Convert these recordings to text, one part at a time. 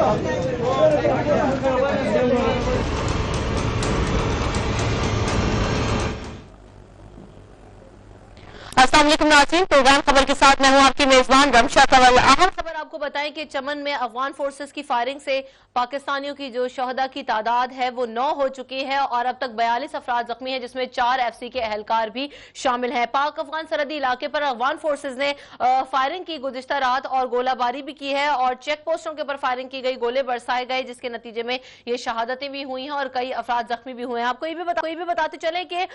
अस्सलाम वालेकुम नाज़रीन, प्रोग्राम खबर के साथ मैं हूं आपकी मेजबान रमशा कंवल। अहम खबर आपको बताएं कि चमन में अफगान फोर्सेस की फायरिंग से पाकिस्तानियों की जो शहदा की तादाद है वो 9 हो चुकी है और अब तक 42 अफराद जख्मी हैं, जिसमें 4 FC के एहलकार भी शामिल हैं। पाक अफगान सरहदी इलाके पर अफगान फोर्सेस ने फायरिंग की गुज़िश्ता रात और गोलाबारी भी की है और चेक पोस्टों के ऊपर फायरिंग की गई, गोले बरसाए गए, जिसके नतीजे में ये शहादतें भी हुई हैं और कई अफराद जख्मी भी हुए हैं। आपको ये भी बताते चले कि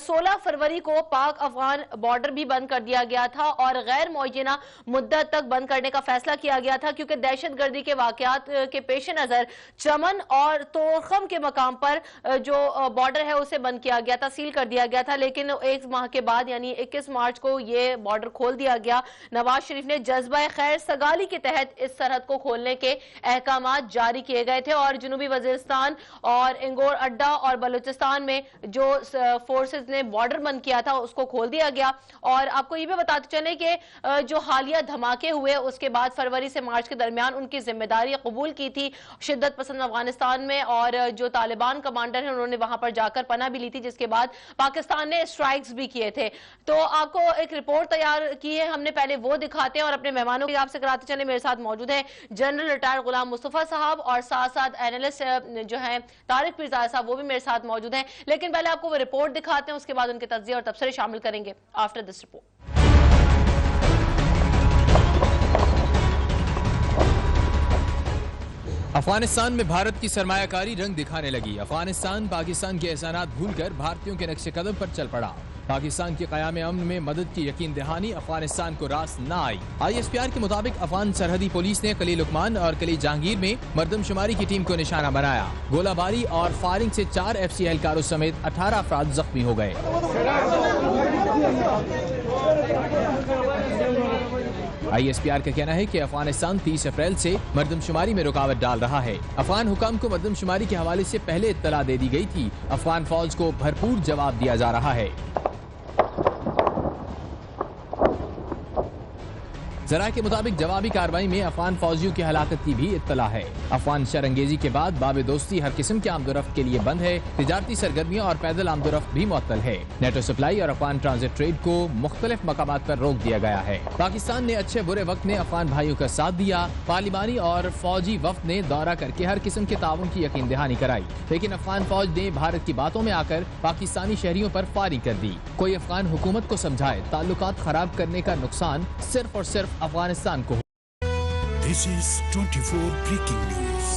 16 फरवरी को पाक अफगान बॉर्डर भी बंद कर दिया गया था और गैर मुअय्यना मुद्दत तक बंद करने का फैसला किया गया था, क्योंकि दहशतगर्दी के वाकयात के पेश नजर चमन और तोरखम के मकाम पर जो बॉर्डर है उसे बंद किया गया था, सील कर दिया गया था। लेकिन एक माह के बाद यानी 21 मार्च को ये बॉर्डर खोल दिया गया। नवाज शरीफ ने जज्बा खैर सगाली के तहत इस सरहद को खोलने के अहकामात जारी किए गए थे और जनूबी वजीरिस्तान और इंगोर अड्डा और बलूचिस्तान में जो फोर्सेस ने बॉर्डर बंद किया था उसको खोल दिया गया। और आपको ये भी बताते चले कि जो हालिया धमाके हुए उसके बाद फरवरी से मार्च के दरमियान उनकी जिम्मेदारी कबूल की थी शिद्दत पसंद अफगानिस्तान में और जो तालिबान कमांडर हैं उन्होंने वहां पर जाकर पनाह भी ली थी, जिसके बाद पाकिस्तान ने स्ट्राइक्स भी किए थे। तो आपको एक रिपोर्ट तैयार की है हमने, पहले वो दिखाते हैं और अपने मेहमानों की आपसे कराते चले। मेरे साथ मौजूद है जनरल रिटायर्ड गुलाम मुस्तफा साहब और साथ साथ एनालिस्ट जो है तारिक पीरजादा साहब, वो भी मेरे साथ मौजूद हैं। लेकिन पहले आपको वो रिपोर्ट दिखाते हैं, उसके बाद उनके तज्ज़िये और तबसरे शामिल करेंगे आफ्टर दिस रिपोर्ट। अफगानिस्तान में भारत की सरमायाकारी रंग दिखाने लगी। अफगानिस्तान पाकिस्तान के एहसानात भूलकर भारतीयों के नक्शे कदम पर चल पड़ा। पाकिस्तान के क़याम अमन में मदद की यकीन दहानी अफगानिस्तान को रास न आई। ISPR के मुताबिक अफगान सरहदी पुलिस ने कली लुकमान और कली जहांगीर में मरदमशुमारी की टीम को निशाना बनाया। गोलाबारी और फायरिंग से 4 FC एहलकारों समेत 18 अफराद जख्मी हो गए। ISPR का कहना है कि अफगानिस्तान 30 अप्रैल से मरदमशुमारी में रुकावट डाल रहा है। अफगान हुकाम को मरदमशुमारी के हवाले से पहले इत्तला दे दी गई थी। अफगान फौज को भरपूर जवाब दिया जा रहा है। जरा के मुताबिक जवाबी कार्रवाई में अफगान फौजियों की हलाकत की भी इत्तला है। अफगान शरंगेजी के बाद बाब दोस्ती हर किस्म के आमदोरफ्त के लिए बंद है। तिजारती सरगर्मियां और पैदल आमदोरफ्त भी मुअत्तल है। नेटो सप्लाई और अफगान ट्रांजिट ट्रेड को मुख्तलिफ मकामात पर रोक दिया गया है। पाकिस्तान ने अच्छे बुरे वक्त में अफगान भाइयों का साथ दिया। पार्लिमानी और फौजी वफ्द ने दौरा करके हर किस्म के ताउन की यकीन दहानी कराई, लेकिन अफगान फौज ने भारत की बातों में आकर पाकिस्तानी शहरियों पर फायरिंग कर दी। कोई अफगान हुकूमत को समझाए ताल्लुकात खराब करने का नुकसान सिर्फ और सिर्फ अफगानिस्तान को। This is 24 breaking news.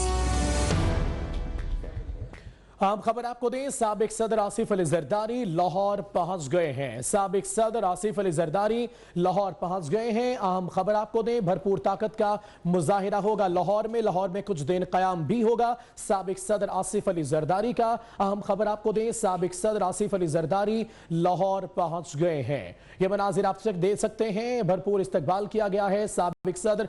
आम खबर आपको दें, साबिक सदर आसिफ अली जरदारी लाहौर पहुंच गए हैं। साबिक सदर आसिफ अली जरदारी लाहौर पहुंच गए हैं। अहम खबर आपको दें, भरपूर ताकत का मुजाहिरा होगा लाहौर में कुछ दिन क़याम भी होगा साबिक सदर आसिफ अली जरदारी का। अहम खबर आपको दें, साबिक सदर आसिफ अली जरदारी लाहौर पहुंच गए हैं। ये मनाजिर आप देख सकते हैं, भरपूर इस्तकबाल किया गया है साबिक सदर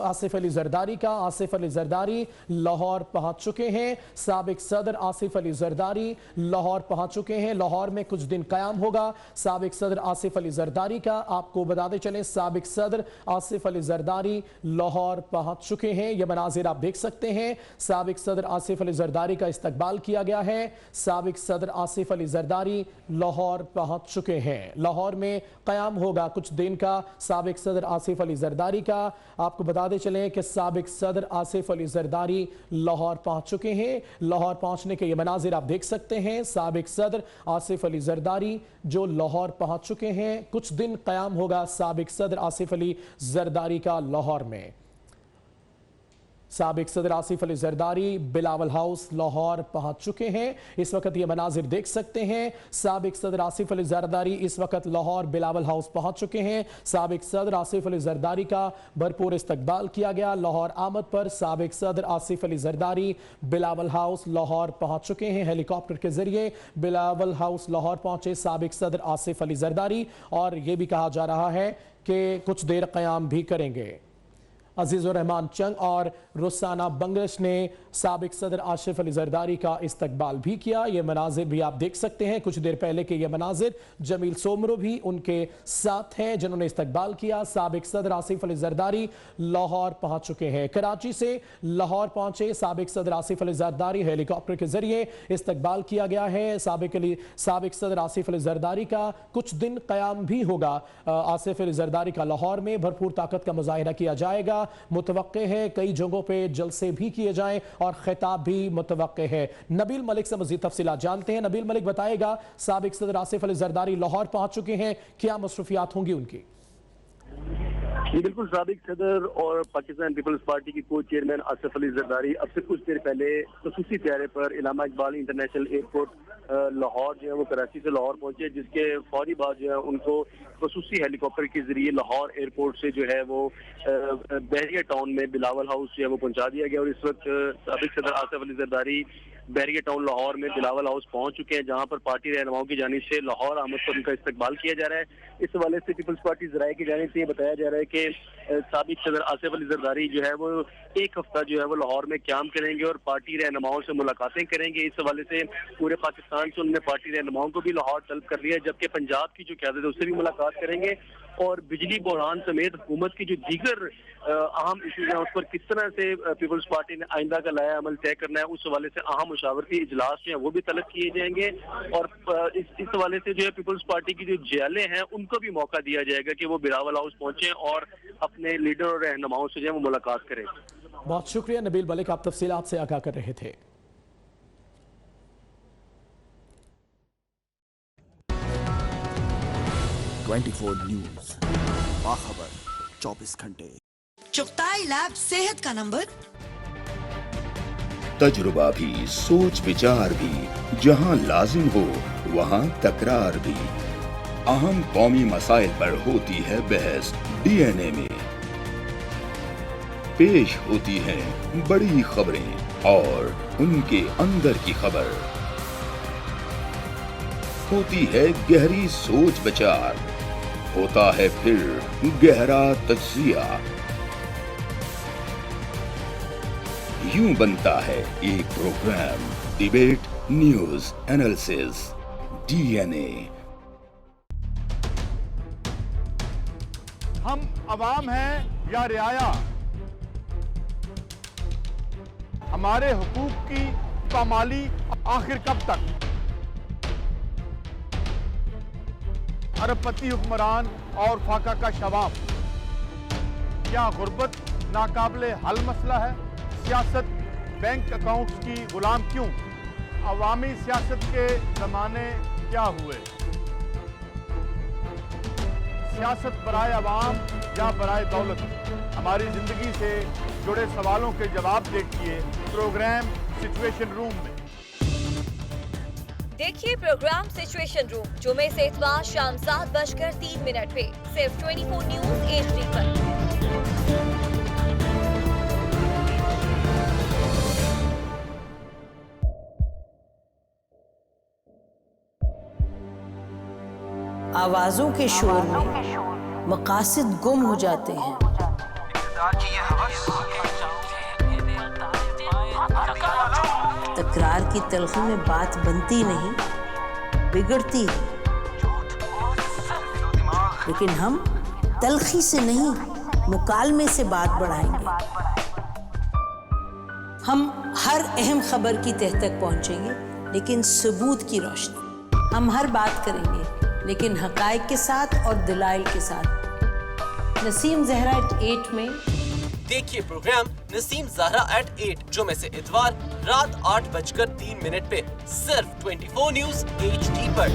आसिफ अली जरदारी का। आसिफ अली जरदारी लाहौर पहुंच चुके हैं। साबिक सदर आसिफ अली जरदारी लाहौर पहुंच चुके हैं। लाहौर में कुछ दिन कायम होगा साबिक सदर आसिफ अली जरदारी का। आपको बताते चले, साबिक सदर आसिफ अली जरदारी लाहौर पहुंच चुके हैं। यह मनाजिर आप देख सकते हैं, साबिक सदर आसिफ अली जरदारी का इस्तकबाल किया गया है। साबिक सदर आसिफ अली जरदारी लाहौर पहुंच चुके हैं। लाहौर में कयाम होगा कुछ दिन का साबिक सदर आसिफ अली जरदारी का। आपको बताते चले कि साबिक सदर आसिफ अली जरदारी लाहौर पहुंच चुके हैं। लाहौर पहुंचने के ये मनाजिर आप देख सकते हैं, साबिक सदर आसिफ अली जरदारी जो लाहौर पहुंच चुके हैं। कुछ दिन कयाम होगा साबिक सदर आसिफ अली जरदारी का लाहौर में। साबिक सदर आसिफ अली जरदारी बिलावल हाउस लाहौर पहुंच चुके हैं। इस वक्त ये मनाजिर देख सकते हैं, साबिक सदर आसिफ अली जरदारी इस वक्त लाहौर बिलावल हाउस पहुंच चुके हैं। साबिक सदर आसिफ अली जरदारी का भरपूर इस्तकबाल किया गया। लाहौर आमद पर साबिक सदर आसिफ अली जरदारी बिलावल हाउस लाहौर पहुंच चुके हैं। हेलीकॉप्टर के जरिए बिलावल हाउस लाहौर पहुंचे साबिक सदर आसिफ अली जरदारी और यह भी कहा जा रहा है कि कुछ देर क़याम भी करेंगे। अजीजुर रहमान चंग और रुस्साना बंगश ने साबिक सदर आसिफ अली जरदारी का इस्तकबाल भी किया। ये मनाजिर भी आप देख सकते हैं, कुछ देर पहले के ये मनाजिर। जमील सोमरो भी उनके साथ हैं जिन्होंने इस्तकबाल किया। साबिक सदर आसिफ अली जरदारी लाहौर पहुंच चुके हैं। कराची से लाहौर पहुंचे साबिक सदर आसिफ अली जरदारी, हेलीकॉप्टर के जरिए इस्तकबाल किया गया है। साबिक सदर आसिफ अली जरदारी का कुछ दिन क़याम भी होगा। आसिफ अली जरदारी का लाहौर में भरपूर ताकत का मुजाहिरा किया जाएगा। मुतवक्के है कई जगहों पे जलसे भी किए जाएं और खिताब भी मुतवक्के है। नबील मलिक से मज़ीद तफसीलात जानते हैं। नबील मलिक बताएगा, साबिक सदर आसिफ अली जरदारी लाहौर पहुंच चुके हैं, क्या मसरूफियात होंगी उनकी? जी बिल्कुल, साबिक सदर और पाकिस्तान पीपल्स पार्टी की को चेयरमैन आसिफ अली जरदारी अब से कुछ देर पहले खसूसी त्यारे पर इलामा इकबाल इंटरनेशनल एयरपोर्ट लाहौर जो है वो कराची से लाहौर पहुंचे, जिसके फौरी बाद जो है उनको खसूसी हेलीकॉप्टर के जरिए लाहौर एयरपोर्ट से जो है वो बहरिया टाउन में बिलावल हाउस जो है वो पहुंचा दिया गया। और इस वक्त साबिक सदर आसिफ अली जरदारी बहरिया टाउन लाहौर में बिलावल हाउस पहुंच चुके हैं, जहां पर पार्टी रहनुमाओं की जानिब से लाहौर आमद पर उनका इस्तकबाल किया जा रहा है। इस हवाले से पीपल्स पार्टी ज़राए की जानिब से ये बताया जा रहा है कि साबिक सदर आसिफ अली जरदारी जो है वो एक हफ्ता जो है वो लाहौर में क्याम करेंगे और पार्टी रहनुमाओं से मुलाकातें करेंगे। इस हवाले से पूरे पाकिस्तान से उन्होंने पार्टी रहनुमाओं को भी लाहौर तलब कर लिया है, जबकि पंजाब की जो क़यादत है उससे भी मुलाकात करेंगे और बिजली बहरान समेत हुकूमत की जो दीगर अहम इशूज हैं उस पर किस तरह से पीपल्स पार्टी ने आइंदा का लाया अमल तय करना है, उस हवाले से अहम मुशावरती इजलास जो है वो भी तलब किए जाएंगे। और इस हवाले से जो है पीपल्स पार्टी की जो जेलें हैं उनको भी मौका दिया जाएगा कि वो बिलावल हाउस पहुंचे और अपने लीडर और रहनुमाओं से जो है वो मुलाकात करें। बहुत शुक्रिया नबील मलिक, आप तफसीलात से आगाह कर रहे थे। न्यूज़ बाखबर 24 घंटे। चुगताई लैब सेहत का नंबर। तजुर्बा भी, सोच विचार भी, जहां लाजिम हो वहां तकरार भी। अहम कौमी मसाइल पर होती है बहस डीएनए में। पेश होती हैं बड़ी खबरें और उनके अंदर की खबर। होती है गहरी सोच विचार, होता है फिर गहरा तज्जिया। यूं बनता है एक programme, debate news analysis DNA. हम अवाम हैं या रियाया, हमारे हुकूक की पामाली आखिर कब तक? अरबपति हुक्मरान और फाका का शवाब, क्या गुर्बत नाकाबिले हल मसला है? सियासत बैंक अकाउंट्स की गुलाम क्यों? अवामी सियासत के जमाने क्या हुए? सियासत बराए अवाम या बराए दौलत? हमारी जिंदगी से जुड़े सवालों के जवाब देखिए प्रोग्राम सिचुएशन रूम में। देखिए प्रोग्राम सिचुएशन रूम जुमे से इतवार शाम 7:03 पे सिर्फ 24 न्यूज HD पर। आवाजों के शोर में मकासद गुम हो जाते हैं। तकरार की तलखी में बात बनती नहीं, बिगड़ती है। लेकिन हम तलखी से नहीं, मुकालमे से बात बढ़ाएंगे। हम हर अहम खबर की तह तक पहुंचेंगे, लेकिन सबूत की रोशनी। हम हर बात करेंगे, लेकिन हकायक के साथ और दलाइल के साथ। नसीम ज़हरा 8 में देखिए प्रोग्राम नसीम ज़हरा at 8 जुमे से इतवार रात 8:03 पे सिर्फ 24 न्यूज HD पर।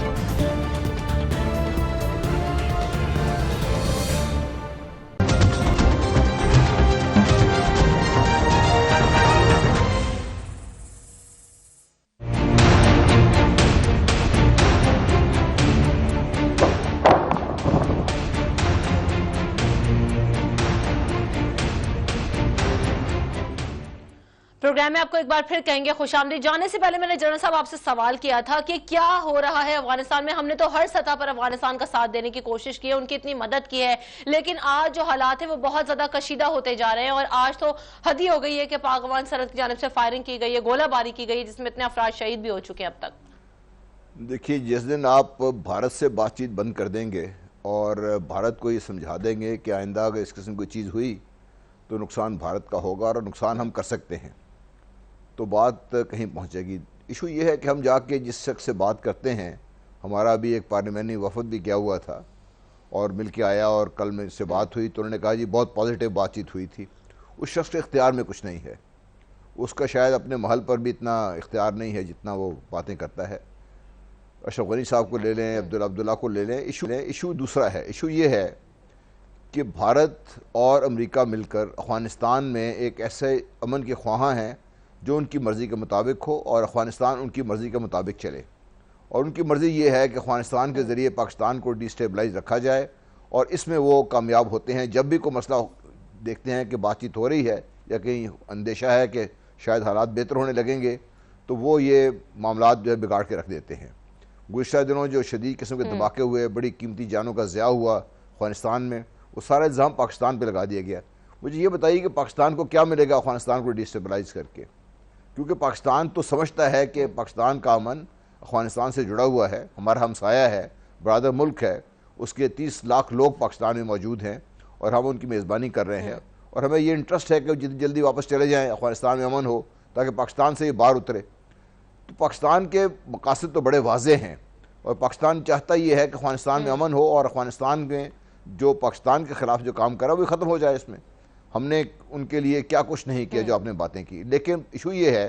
प्रोग्राम में आपको एक बार फिर कहेंगे खुशामदीद। जाने से पहले मैंने जनरल साहब आपसे सवाल किया था कि क्या हो रहा है अफगानिस्तान में। हमने तो हर सतह पर अफगानिस्तान का साथ देने की कोशिश की है, उनकी इतनी मदद की है, लेकिन आज जो हालात है वो बहुत ज्यादा कशीदा होते जा रहे हैं और आज तो हद ही हो गई है कि पाक अफगान सरहद की जानिब से फायरिंग की गई है, गोलाबारी की गई है, जिसमें इतने अफराद शहीद भी हो चुके हैं अब तक। देखिए, जिस दिन आप भारत से बातचीत बंद कर देंगे और भारत को ये समझा देंगे कि आइंदा अगर इस किस्म की चीज़ हुई तो नुकसान भारत का होगा और नुकसान हम कर सकते हैं, तो बात कहीं पहुंचेगी। इशू ये है कि हम जाके जिस शख्स से बात करते हैं, हमारा भी एक पार्लियामेंट्री वफद भी गया हुआ था और मिल के आया और कल मेरे से बात हुई तो उन्होंने कहा जी बहुत पॉजिटिव बातचीत हुई थी। उस शख्स के इख्तियार में कुछ नहीं है, उसका शायद अपने महल पर भी इतना इख्तियार नहीं है जितना वो बातें करता है। अशरफ गनी साहब को ले लें, अब्दुल्ला को ले लें, इशू दूसरा है। इशू ये है कि भारत और अमेरिका मिलकर अफ़गानिस्तान में एक ऐसे अमन के ख्वाहां हैं जो उनकी मर्ज़ी के मुताबिक हो और अफ़गानिस्तान उनकी मर्ज़ी के मुताबिक चले। और उनकी मर्ज़ी ये है कि अफ़गानिस्तान के ज़रिए पाकिस्तान को डिस्टेबलाइज रखा जाए और इसमें वो कामयाब होते हैं। जब भी कोई मसला देखते हैं कि बातचीत हो रही है या कहीं अंदेशा है कि शायद हालात बेहतर होने लगेंगे, तो वो ये मामलात जो है बिगाड़ के रख देते हैं। गुज़श्ता दिनों जो शदीद किस्म के धमाके हुए, बड़ी कीमती जानों का ज़िया हुआ अफ़गानिस्तान में, वो सारा इल्ज़ाम पाकिस्तान पे लगा दिया गया। मुझे ये बताइए कि पाकिस्तान को क्या मिलेगा अफ़गानिस्तान को डिस्टेबलाइज करके, क्योंकि पाकिस्तान तो समझता है कि पाकिस्तान का अमन अफ़गानिस्तान से जुड़ा हुआ है, हमारा हमसाया है, बरादर मुल्क है, उसके 30 लाख लोग पाकिस्तान में मौजूद हैं और हम उनकी मेज़बानी कर रहे हैं और हमें ये इंटरेस्ट है कि जितनी जल्दी वापस चले जाएँ, अफ़गानिस्तान में अमन हो ताकि पाकिस्तान से ये बाहर उतरे। तो पाकिस्तान के मकासद तो बड़े वाज़ेह हैं और पाकिस्तान चाहता ये है कि अफ़गानिस्तान में अमन हो और अफ़गानिस्तान में जो पाकिस्तान के ख़िलाफ़ जो काम कर रहा है वो ख़त्म हो जाए। इसमें हमने उनके लिए क्या कुछ नहीं किया जो आपने बातें की, लेकिन इशू ये है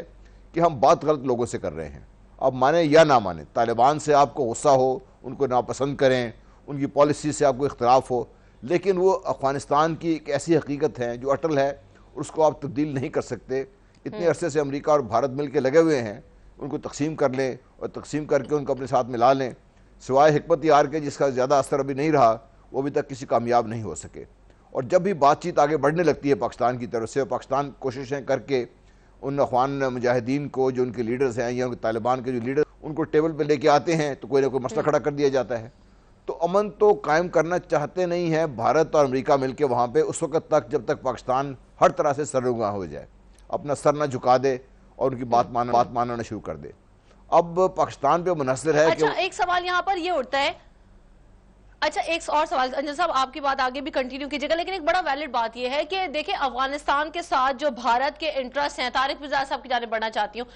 कि हम बात गलत लोगों से कर रहे हैं। अब माने या ना माने, तालिबान से आपको गुस्सा हो, उनको नापसंद करें, उनकी पॉलिसी से आपको इख्तलाफ हो, लेकिन वो अफ़गानिस्तान की एक ऐसी हकीकत है जो अटल है और उसको आप तब्दील नहीं कर सकते। इतने अरसे से अमेरिका और भारत मिल के लगे हुए हैं, उनको तकसीम कर लें और तकसीम करके उनको अपने साथ मिला लें, सिवाय हिकमत यार के जिसका ज़्यादा असर अभी नहीं रहा, वो अभी तक किसी कामयाब नहीं हो सके। और जब भी बातचीत आगे बढ़ने लगती है पाकिस्तान की तरफ से, पाकिस्तान कोशिशें करके उन अफ़गान मुजाहिदीन को जो उनके लीडर्स हैं या उनके तालिबान के जो लीडर उनको टेबल पे लेके आते हैं तो कोई ना कोई मसला खड़ा कर दिया जाता है। तो अमन तो कायम करना चाहते नहीं है भारत और अमेरिका मिलकर वहाँ पे उस वक्त तक जब तक पाकिस्तान हर तरह से सरनुमा हो जाए, अपना सर न झुका दे और उनकी बात मानना शुरू कर दे। अब पाकिस्तान पे मुनहसर है। अच्छा, एक सवाल यहाँ पर ये उठता है, अच्छा एक और सवाल अंजल साहब, आपकी बात आगे भी कंटिन्यू कीजिएगा, लेकिन एक बड़ा वैलिड बात यह है कि देखिए अफगानिस्तान के साथ जो भारत के इंटरेस्ट हैं, तारिक मिर्जा साहब की जानिब बढ़ना चाहती हूँ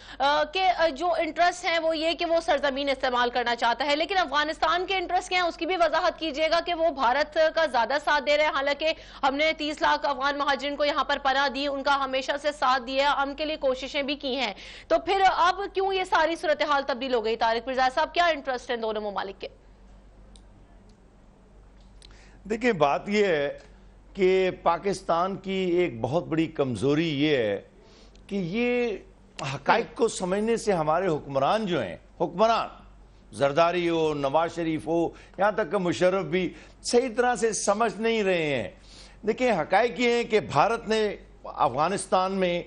कि जो इंटरेस्ट हैं वो ये कि वो सरजमीन इस्तेमाल करना चाहता है, लेकिन अफगानिस्तान के इंटरेस्ट क्या है उसकी भी वजाहत कीजिएगा कि वो भारत का ज्यादा साथ दे रहे हैं। हालांकि हमने 30 लाख अफगान महाजिरीन को यहाँ पर पनाह दी, उनका हमेशा से साथ दिया, अमन के लिए कोशिशें भी की हैं, तो फिर अब क्यों ये सारी सूरत हाल तब्दील हो गई? तारिक मिर्जा साहब, क्या इंटरेस्ट है दोनों ममालिक के? देखिए, बात यह है कि पाकिस्तान की एक बहुत बड़ी कमज़ोरी ये है कि ये हक़ाइक़ को समझने से हमारे हुक्मरान जो हैं, हुक्मरान जरदारी हो, नवाज शरीफ हो, यहाँ तक कि मुशर्रफ भी सही तरह से समझ नहीं रहे हैं। देखिए, हक़ाइक़ ये हैं कि भारत ने अफ़गानिस्तान में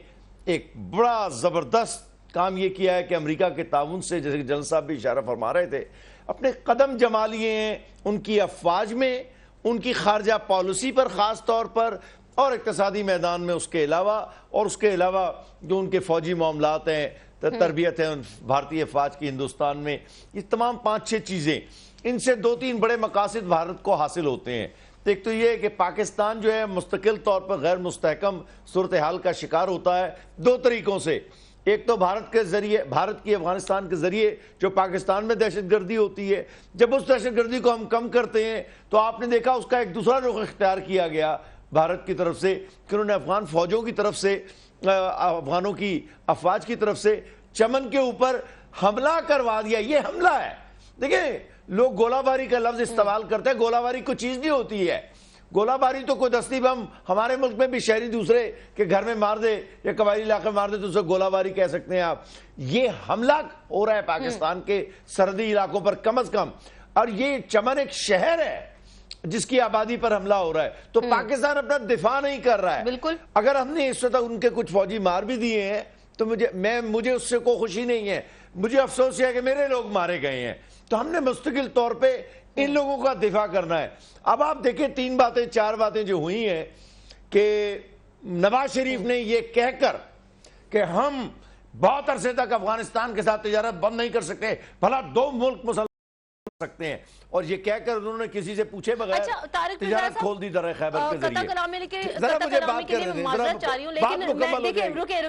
एक बड़ा ज़बरदस्त काम ये किया है कि अमेरिका के ताउन से, जैसे कि जनरल साहब भी इशारा फरमा रहे थे, अपने कदम जमा लिए हैं उनकी अफवाज में, उनकी खारजा पॉलिसी पर ख़ास तौर पर और इक़्तिसादी मैदान में उसके अलावा, और उसके अलावा जो उनके फ़ौजी मामलात हैं, तरबियत है भारतीय फ़ौज की हिंदुस्तान में, ये तमाम 5-6 चीज़ें, इनसे 2-3 बड़े मकासद भारत को हासिल होते हैं। एक तो ये है कि पाकिस्तान जो है मुस्तकिल तौर पर गैर मुस्तहकम सूरत हाल का शिकार होता है 2 तरीक़ों से। एक तो भारत के जरिए, भारत की अफगानिस्तान के जरिए जो पाकिस्तान में दहशतगर्दी होती है, जब उस दहशतगर्दी को हम कम करते हैं तो आपने देखा उसका एक दूसरा रुख इख्तियार किया गया भारत की तरफ से कि उन्होंने अफगान फौजों की तरफ से, अफगानों की अफवाज की तरफ से चमन के ऊपर हमला करवा दिया। ये हमला है। देखिए, लोग गोलाबारी का लफ्ज इस्तेमाल करते हैं, गोलाबारी कोई चीज नहीं होती है। गोलाबारी तो कोई दस्ती बम हमारे मुल्क में भी शहरी दूसरे के घर में मार दे या कबायली इलाके में मार दे तो उसे गोलाबारी कह सकते हैं आप। ये हमला हो रहा है पाकिस्तान के सरहदी इलाकों पर कम अज कम, और ये चमन एक शहर है जिसकी आबादी पर हमला हो रहा है, तो पाकिस्तान अपना दिफा नहीं कर रहा है। बिल्कुल। अगर हमने इस वक्त उनके कुछ फौजी मार भी दिए हैं تو مجھے اس سے کوئی خوشی نہیں ہے. مجھے افسوس ہے کہ میرے لوگ مارے گئے ہیں. تو ہم نے مستقل طور پہ ان لوگوں کا دفاع کرنا ہے. اب آپ دیکھیں 3 باتیں 4 باتیں جو ہوئی ہیں کہ نواز شریف نے یہ کہہ کر کہ ہم بہت عرصے تک افغانستان کے ساتھ تجارت بند نہیں کر سکتے، بھلا 2 ملک مسلمان سکتے ہیں، اور یہ کہہ کر انہوں نے کسی سے پوچھے بغیر تجارت کھول دی در خیبر کے ذریعے. ذرا مجھے بات کرنے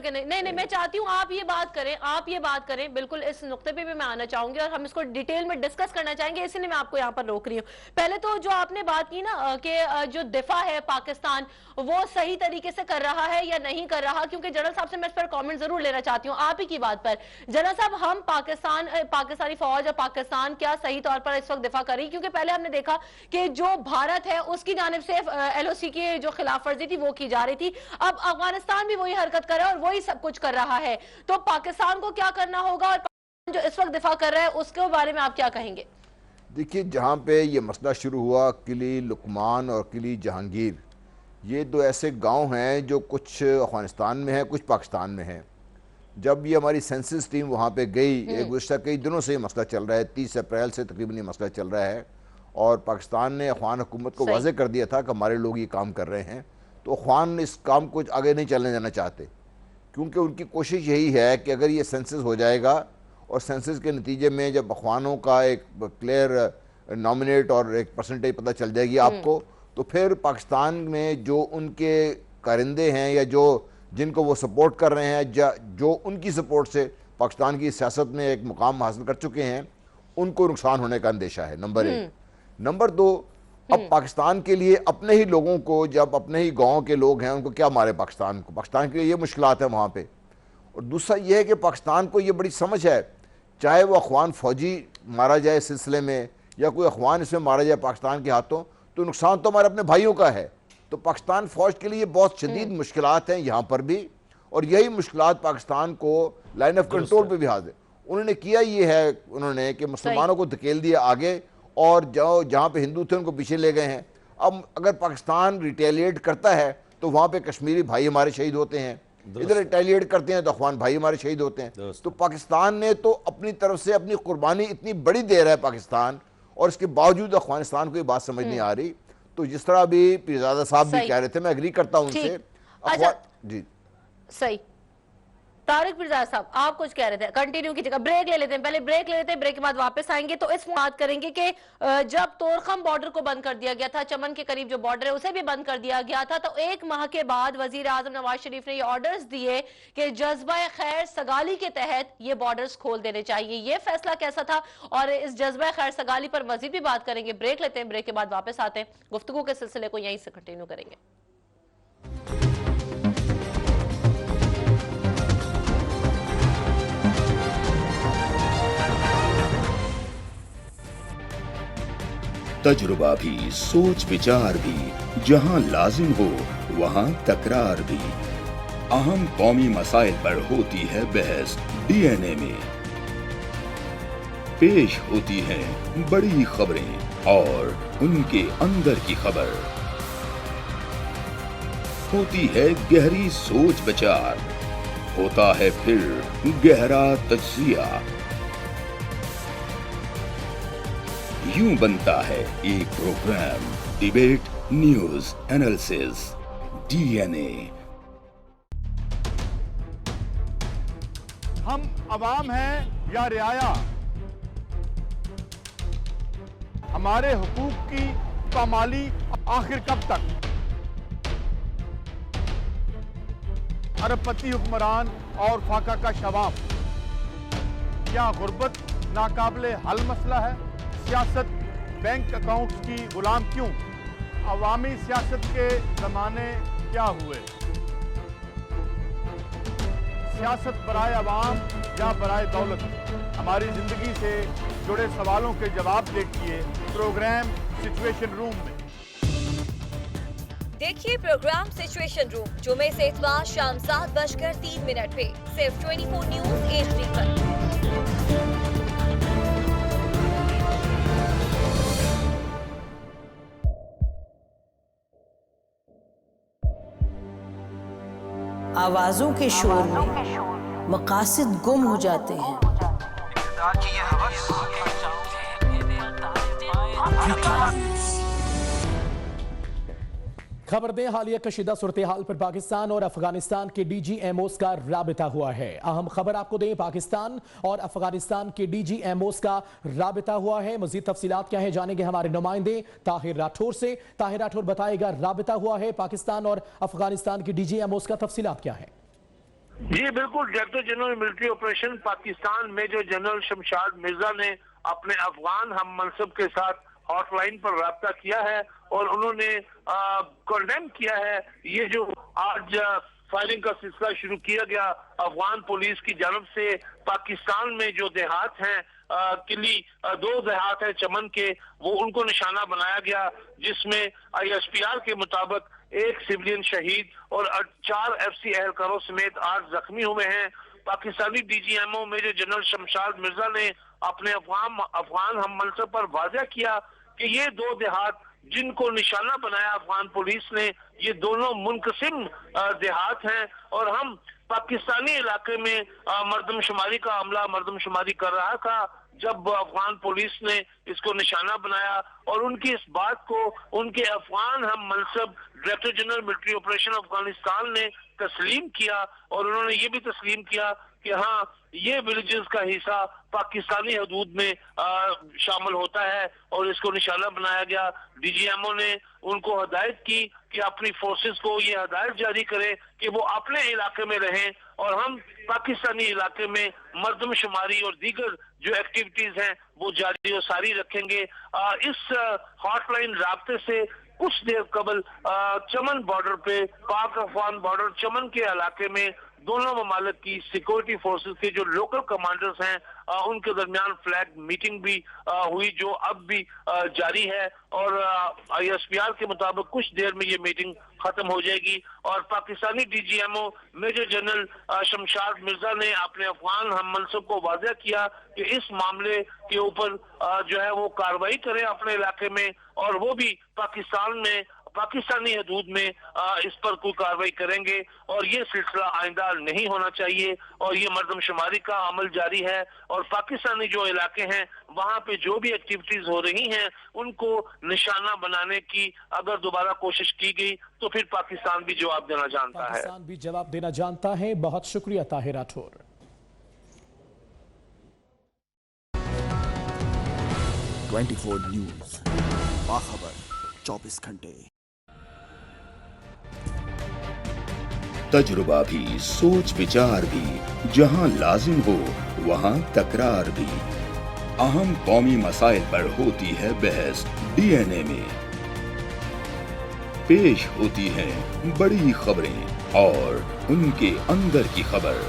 دیں، نہیں میں چاہتی ہوں آپ یہ بات کریں بالکل اس نقطے پہ بھی میں آنا چاہوں گی اور ہم اس کو ڈیٹیل میں ڈسکس کرنا چاہیں گے، اسی لیے میں آپ کو یہاں پر روک رہی ہوں. پہلے تو جو آپ نے بات کی نا کہ جو دفاع ہے پاکستان وہ صحیح طریقے سے کر رہا ہے یا نہیں کر رہا، کیونکہ جنرل صاحب سے میں اس پر کامنٹ ضرور لینا چاہتی ہوں آپ ہی کی بات پر. جنرل صاحب ہم پاکستانی فوج اور پاکستان کیا صحیح طور پر اس وقت دفاع کر رہی، کیونکہ پہلے ہم نے دیکھا کہ جو بھارت ہے اس کی جانب سے ایل او سی کی جو خلاف ورزی تھی وہ کی جا رہی تھی، اب افغانستان بھی وہی حرکت کر رہا ہے اور وہی سب کچھ کر رہا ہے. تو پاکستان کو کیا کرنا ہوگا اور پاکستان جو اس وقت دفاع کر رہا ہے اس کے بارے میں آپ کیا کہیں گے؟ دیکھیے جہاں پہ یہ مسئلہ شروع ہوا قلعہ لقمان اور قلعہ جہانگیر، یہ 2 ایسے گاؤں ہیں جو کچھ افغانستان میں ہیں کچھ پاکستان میں ہیں. جب یہ ہماری سینسس ٹیم وہاں پہ گئی، گزشتہ کئی دنوں سے یہ مسئلہ چل رہا ہے، 30 اپریل سے تقریباً یہ مسئلہ چل رہا ہے، اور پاکستان نے افغان حکومت کو واضح کر دیا تھا کہ ہمارے لوگ یہ کام کر رہے ہیں. تو افغان اس کام کو آگے نہیں چلنے دینا چاہتے، کیونکہ ان کی کوشش یہی ہے کہ اگر یہ سینسس ہو جائے گا اور سینسس کے نتیجے میں جب افغانوں کا ایک کلیئر نامنیٹ اور ایک پرسنٹیج پتہ چل جائے گی آپ کو، تو پھر پاکستان میں جو ان کے کارندے ہیں یا جن کو وہ سپورٹ کر رہے ہیں، جو ان کی سپورٹ سے پاکستان کی سیاست میں ایک مقام حاصل کر چکے ہیں، ان کو نقصان ہونے کا اندیشہ ہے. نمبر 1. نمبر 2، اب پاکستان کے لیے اپنے ہی لوگوں کو، جب اپنے ہی گاؤں کے لوگ ہیں ان کو کیا مارے پاکستان کے لیے یہ مشکلات ہیں وہاں پہ. اور دوسرا یہ ہے کہ پاکستان کو یہ بڑی سمجھ ہے، چاہے وہ افغان فوجی مارا جائے اس سلسلے میں یا کوئی افغان اس میں مارا جائے پاکستان کے ہاتھوں، تو نقصان تو ہمارے اپنے بھائیوں کا ہے. تو پاکستان فوج کے لیے بہت شدید مشکلات ہیں یہاں پر بھی، اور یہی مشکلات پاکستان کو لائن آف کنٹرول پہ بھی حاضر. انہوں نے کیا یہ ہے کہ مسلمانوں کو دھکیل دیا آگے، اور جہاں پہ ہندو تھے ان کو پیچھے لے گئے ہیں. اب اگر پاکستان ریٹیلیٹ کرتا ہے تو وہاں پہ کشمیری بھائی ہمارے شہید ہوتے ہیں، ادھر ریٹیلیٹ کرتے ہیں تو افغان بھائی ہمارے شہید ہوتے ہیں. تو پاکستان نے تو اپنی طرف سے اپنی قربانی اتنی بڑی دے رہا ہے پاکستان، اور اس کے باوجود افغانستان کو یہ بات سمجھ نہیں آ رہی. تو جس طرح بھی پیرزادہ صاحب بھی کہہ رہے تھے، میں اگری کرتا ہوں ان سے. جی صحیح. طارق پیرزادہ صاحب آپ کچھ کہہ رہے تھے، کنٹینیو کیجئے گا. بریک لے لیتے ہیں، پہلے بریک لے لیتے ہیں، بریک کے بعد واپس آئیں گے. تو اس بات کریں گے کہ جب تورخم بارڈر کو بند کر دیا گیا تھا، چمن کے قریب جو بارڈر ہے اسے بھی بند کر دیا گیا تھا، تو 1 ماہ کے بعد وزیر اعظم نواز شریف نے یہ آرڈرز دیے کہ جذبہ خیر سگالی کے تحت یہ بارڈرز کھول دینے چاہیے. یہ فیصلہ کیسا تھا، اور اس جذبہ خیر سگالی پر مزید بھی بات کریں گے. بریک لیتے ہیں، بریک کے بعد واپس آتے ہیں، گفتگو کے سلسلے کو یہیں سے کنٹینیو کریں گے. تجربہ بھی، سوچ وچار بھی، جہاں لازم ہو وہاں تکرار بھی. اہم قومی مسائل پر ہوتی ہے بحث ڈی این اے میں. پیش ہوتی ہیں بڑی خبریں اور ان کے اندر کی خبر. ہوتی ہے گہری سوچ بچار، ہوتا ہے پھر گہرا تجزیہ. یوں بنتا ہے ایک program debate news analysis D N A. ہم عوام ہیں یا رعایا؟ ہمارے حقوق کی پامالی آخر کب تک؟ ارب پتی حکمران اور فاقہ کا شباب، کیا غربت ناقابل حل مسئلہ ہے؟ سیاست بینک اکاؤنٹس کی غلام کیوں؟ عوامی سیاست کے زمانے کیا ہوئے؟ سیاست برائے عوام یا برائے دولت؟ ہماری زندگی سے جڑے سوالوں کے جواب دیکھیے پروگرام سچویشن روم میں. دیکھیے پروگرام سچویشن روم جمعے سے اتوار شام 7:03 پہ صرف 24 نیوز HD پر. آوازوں کے شور میں मकासद गुम हो जाते हैं। खबर दें, हालिया कशीदा सूरत हाल पर पाकिस्तान और अफगानिस्तान के DGMOs का राबिता हुआ है। अहम खबर आपको दें, पाकिस्तान और अफगानिस्तान के DGMOs का राबिता हुआ है। मजीद तफसीलात क्या है जानेंगे हमारे नुमाइंदे ताहिर राठौर से। ताहिर राठौर बताएगा, राबिता हुआ है पाकिस्तान और अफगानिस्तान के DGMOs का, तफसीलात क्या है? जी बिल्कुल, director general military operation Pakistan major general Shamshad Mirza ने अपने अफगान हम मनसब के साथ हॉटलाइन पर राब्ता किया है और उन्होंने कंडेम किया है ये जो आज फायरिंग का सिलसिला शुरू किया गया अफगान पुलिस की जानब से। पाकिस्तान में जो देहात हैं किली 2 देहात है चमन के, वो उनको निशाना बनाया गया, जिसमें ISPR के मुताबिक 1 सिविलियन शहीद और 4 FC एहलकारों समेत 8 जख्मी हुए हैं। Pakistani DGMO major general Shamshad Mirza ने अपने अफगान हम मनसब पर वाज़ेह किया कि ये 2 देहात जिनको निशाना बनाया अफगान पुलिस ने, ये दोनों मुनकसिम देहात हैं और हम पाकिस्तानी इलाके में मर्दमशुमारी का अमला मर्दमशुमारी कर रहा था जब अफगान पुलिस ने इसको निशाना बनाया और उनकी इस बात को उनके अफगान हम मनसब director general military operation Afghanistan ने तस्लीम किया और उन्होंने ये भी तस्लीम किया कि हाँ ये विलेजेस का हिस्सा पाकिस्तानी हदूद में शामिल होता है और इसको निशाना बनाया गया। DGMO ने उनको हदायत की कि अपनी फोर्सेस को ये हदायत जारी करे कि वो अपने इलाके में रहें और हम पाकिस्तानी इलाके में मर्दमशुमारी और दीगर जो एक्टिविटीज हैं वो जारी और सारी रखेंगे। इस हॉटलाइन राब्ते से कुछ देर कबल चमन बॉर्डर पे, पाक अफगान बॉर्डर चमन के इलाके में दोनों ममालिक की सिक्योरिटी फोर्सेस के जो लोकल कमांडर्स हैं उनके दरमियान फ्लैग मीटिंग भी हुई जो अब भी जारी है और ISPR के मुताबिक कुछ देर में ये मीटिंग खत्म हो जाएगी और Pakistani DGMO major general Shamshad Mirza ने अपने अफगान हम मनसब को वाज़ेह किया कि इस मामले के ऊपर जो है वो कार्रवाई करें अपने इलाके में और वो भी पाकिस्तान में पाकिस्तानी हदूद में इस पर कोई कार्रवाई करेंगे और ये सिलसिला आइंदा नहीं होना चाहिए और ये मर्दमशुमारी का अमल जारी है और पाकिस्तानी जो इलाके हैं वहाँ पे जो भी एक्टिविटीज हो रही हैं उनको निशाना बनाने की अगर दोबारा कोशिश की गई तो फिर पाकिस्तान भी जवाब देना जानता है। पाकिस्तान भी जवाब देना जानता है। बहुत शुक्रिया ताहिर राठौर। न्यूज़, बाखबर 24 घंटे। तजुर्बा भी, सोच विचार भी, जहां लाजिम हो वहां तकरार भी। अहम कौमी मसाइल पर होती है बहस DNA में। पेश होती हैं बड़ी खबरें और उनके अंदर की खबर।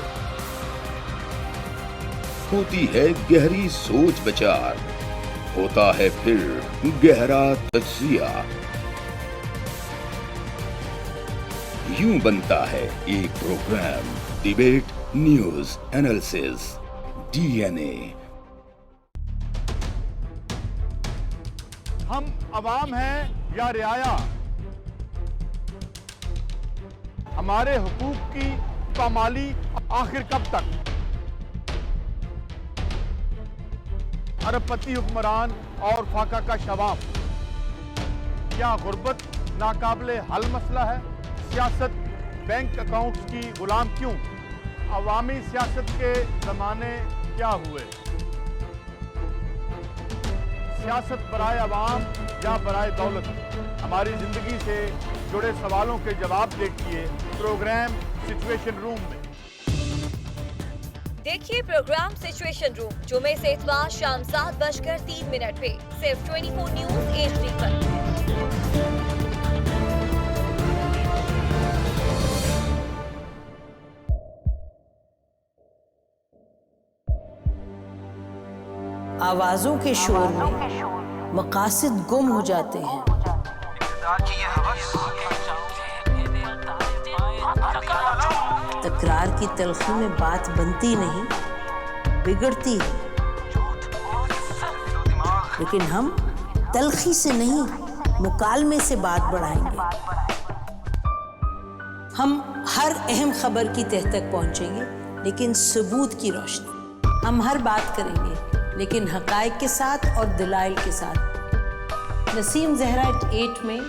होती है गहरी सोच विचार, होता है फिर गहरा तज्जिया। यूं बनता है एक programme debate news analysis DNA। हम अवाम हैं या रियाया, हमारे हुकूक की पामाली आखिर कब तक? अरबपति हुक्मरान और फाका का शबाब, क्या गुर्बत नाकाबिले हल मसला है? सियासत बैंक अकाउंट्स की गुलाम क्यों? अवामी सियासत के ज़माने क्या हुए? सियासत बराए अवाम या बराए दौलत? हमारी ज़िंदगी से जुड़े सवालों के जवाब देखिए प्रोग्राम सिचुएशन रूम में। देखिए प्रोग्राम सिचुएशन रूम जुमे से इतवार शाम 7:03 पे सिर्फ 24 न्यूज़ HD पर। आवाजों के शोर में मकासद गुम हो जाते हैं। तकरार की तलखी में बात बनती नहीं, बिगड़ती है। लेकिन हम तलखी से नहीं, मुकालमे से बात बढ़ाएंगे। हम हर अहम खबर की तह तक पहुंचेंगे, लेकिन सबूत की रोशनी। हम हर बात करेंगे लेकिन हकायक के साथ और दलाइल के साथ। नसीम जहरा एट 8 में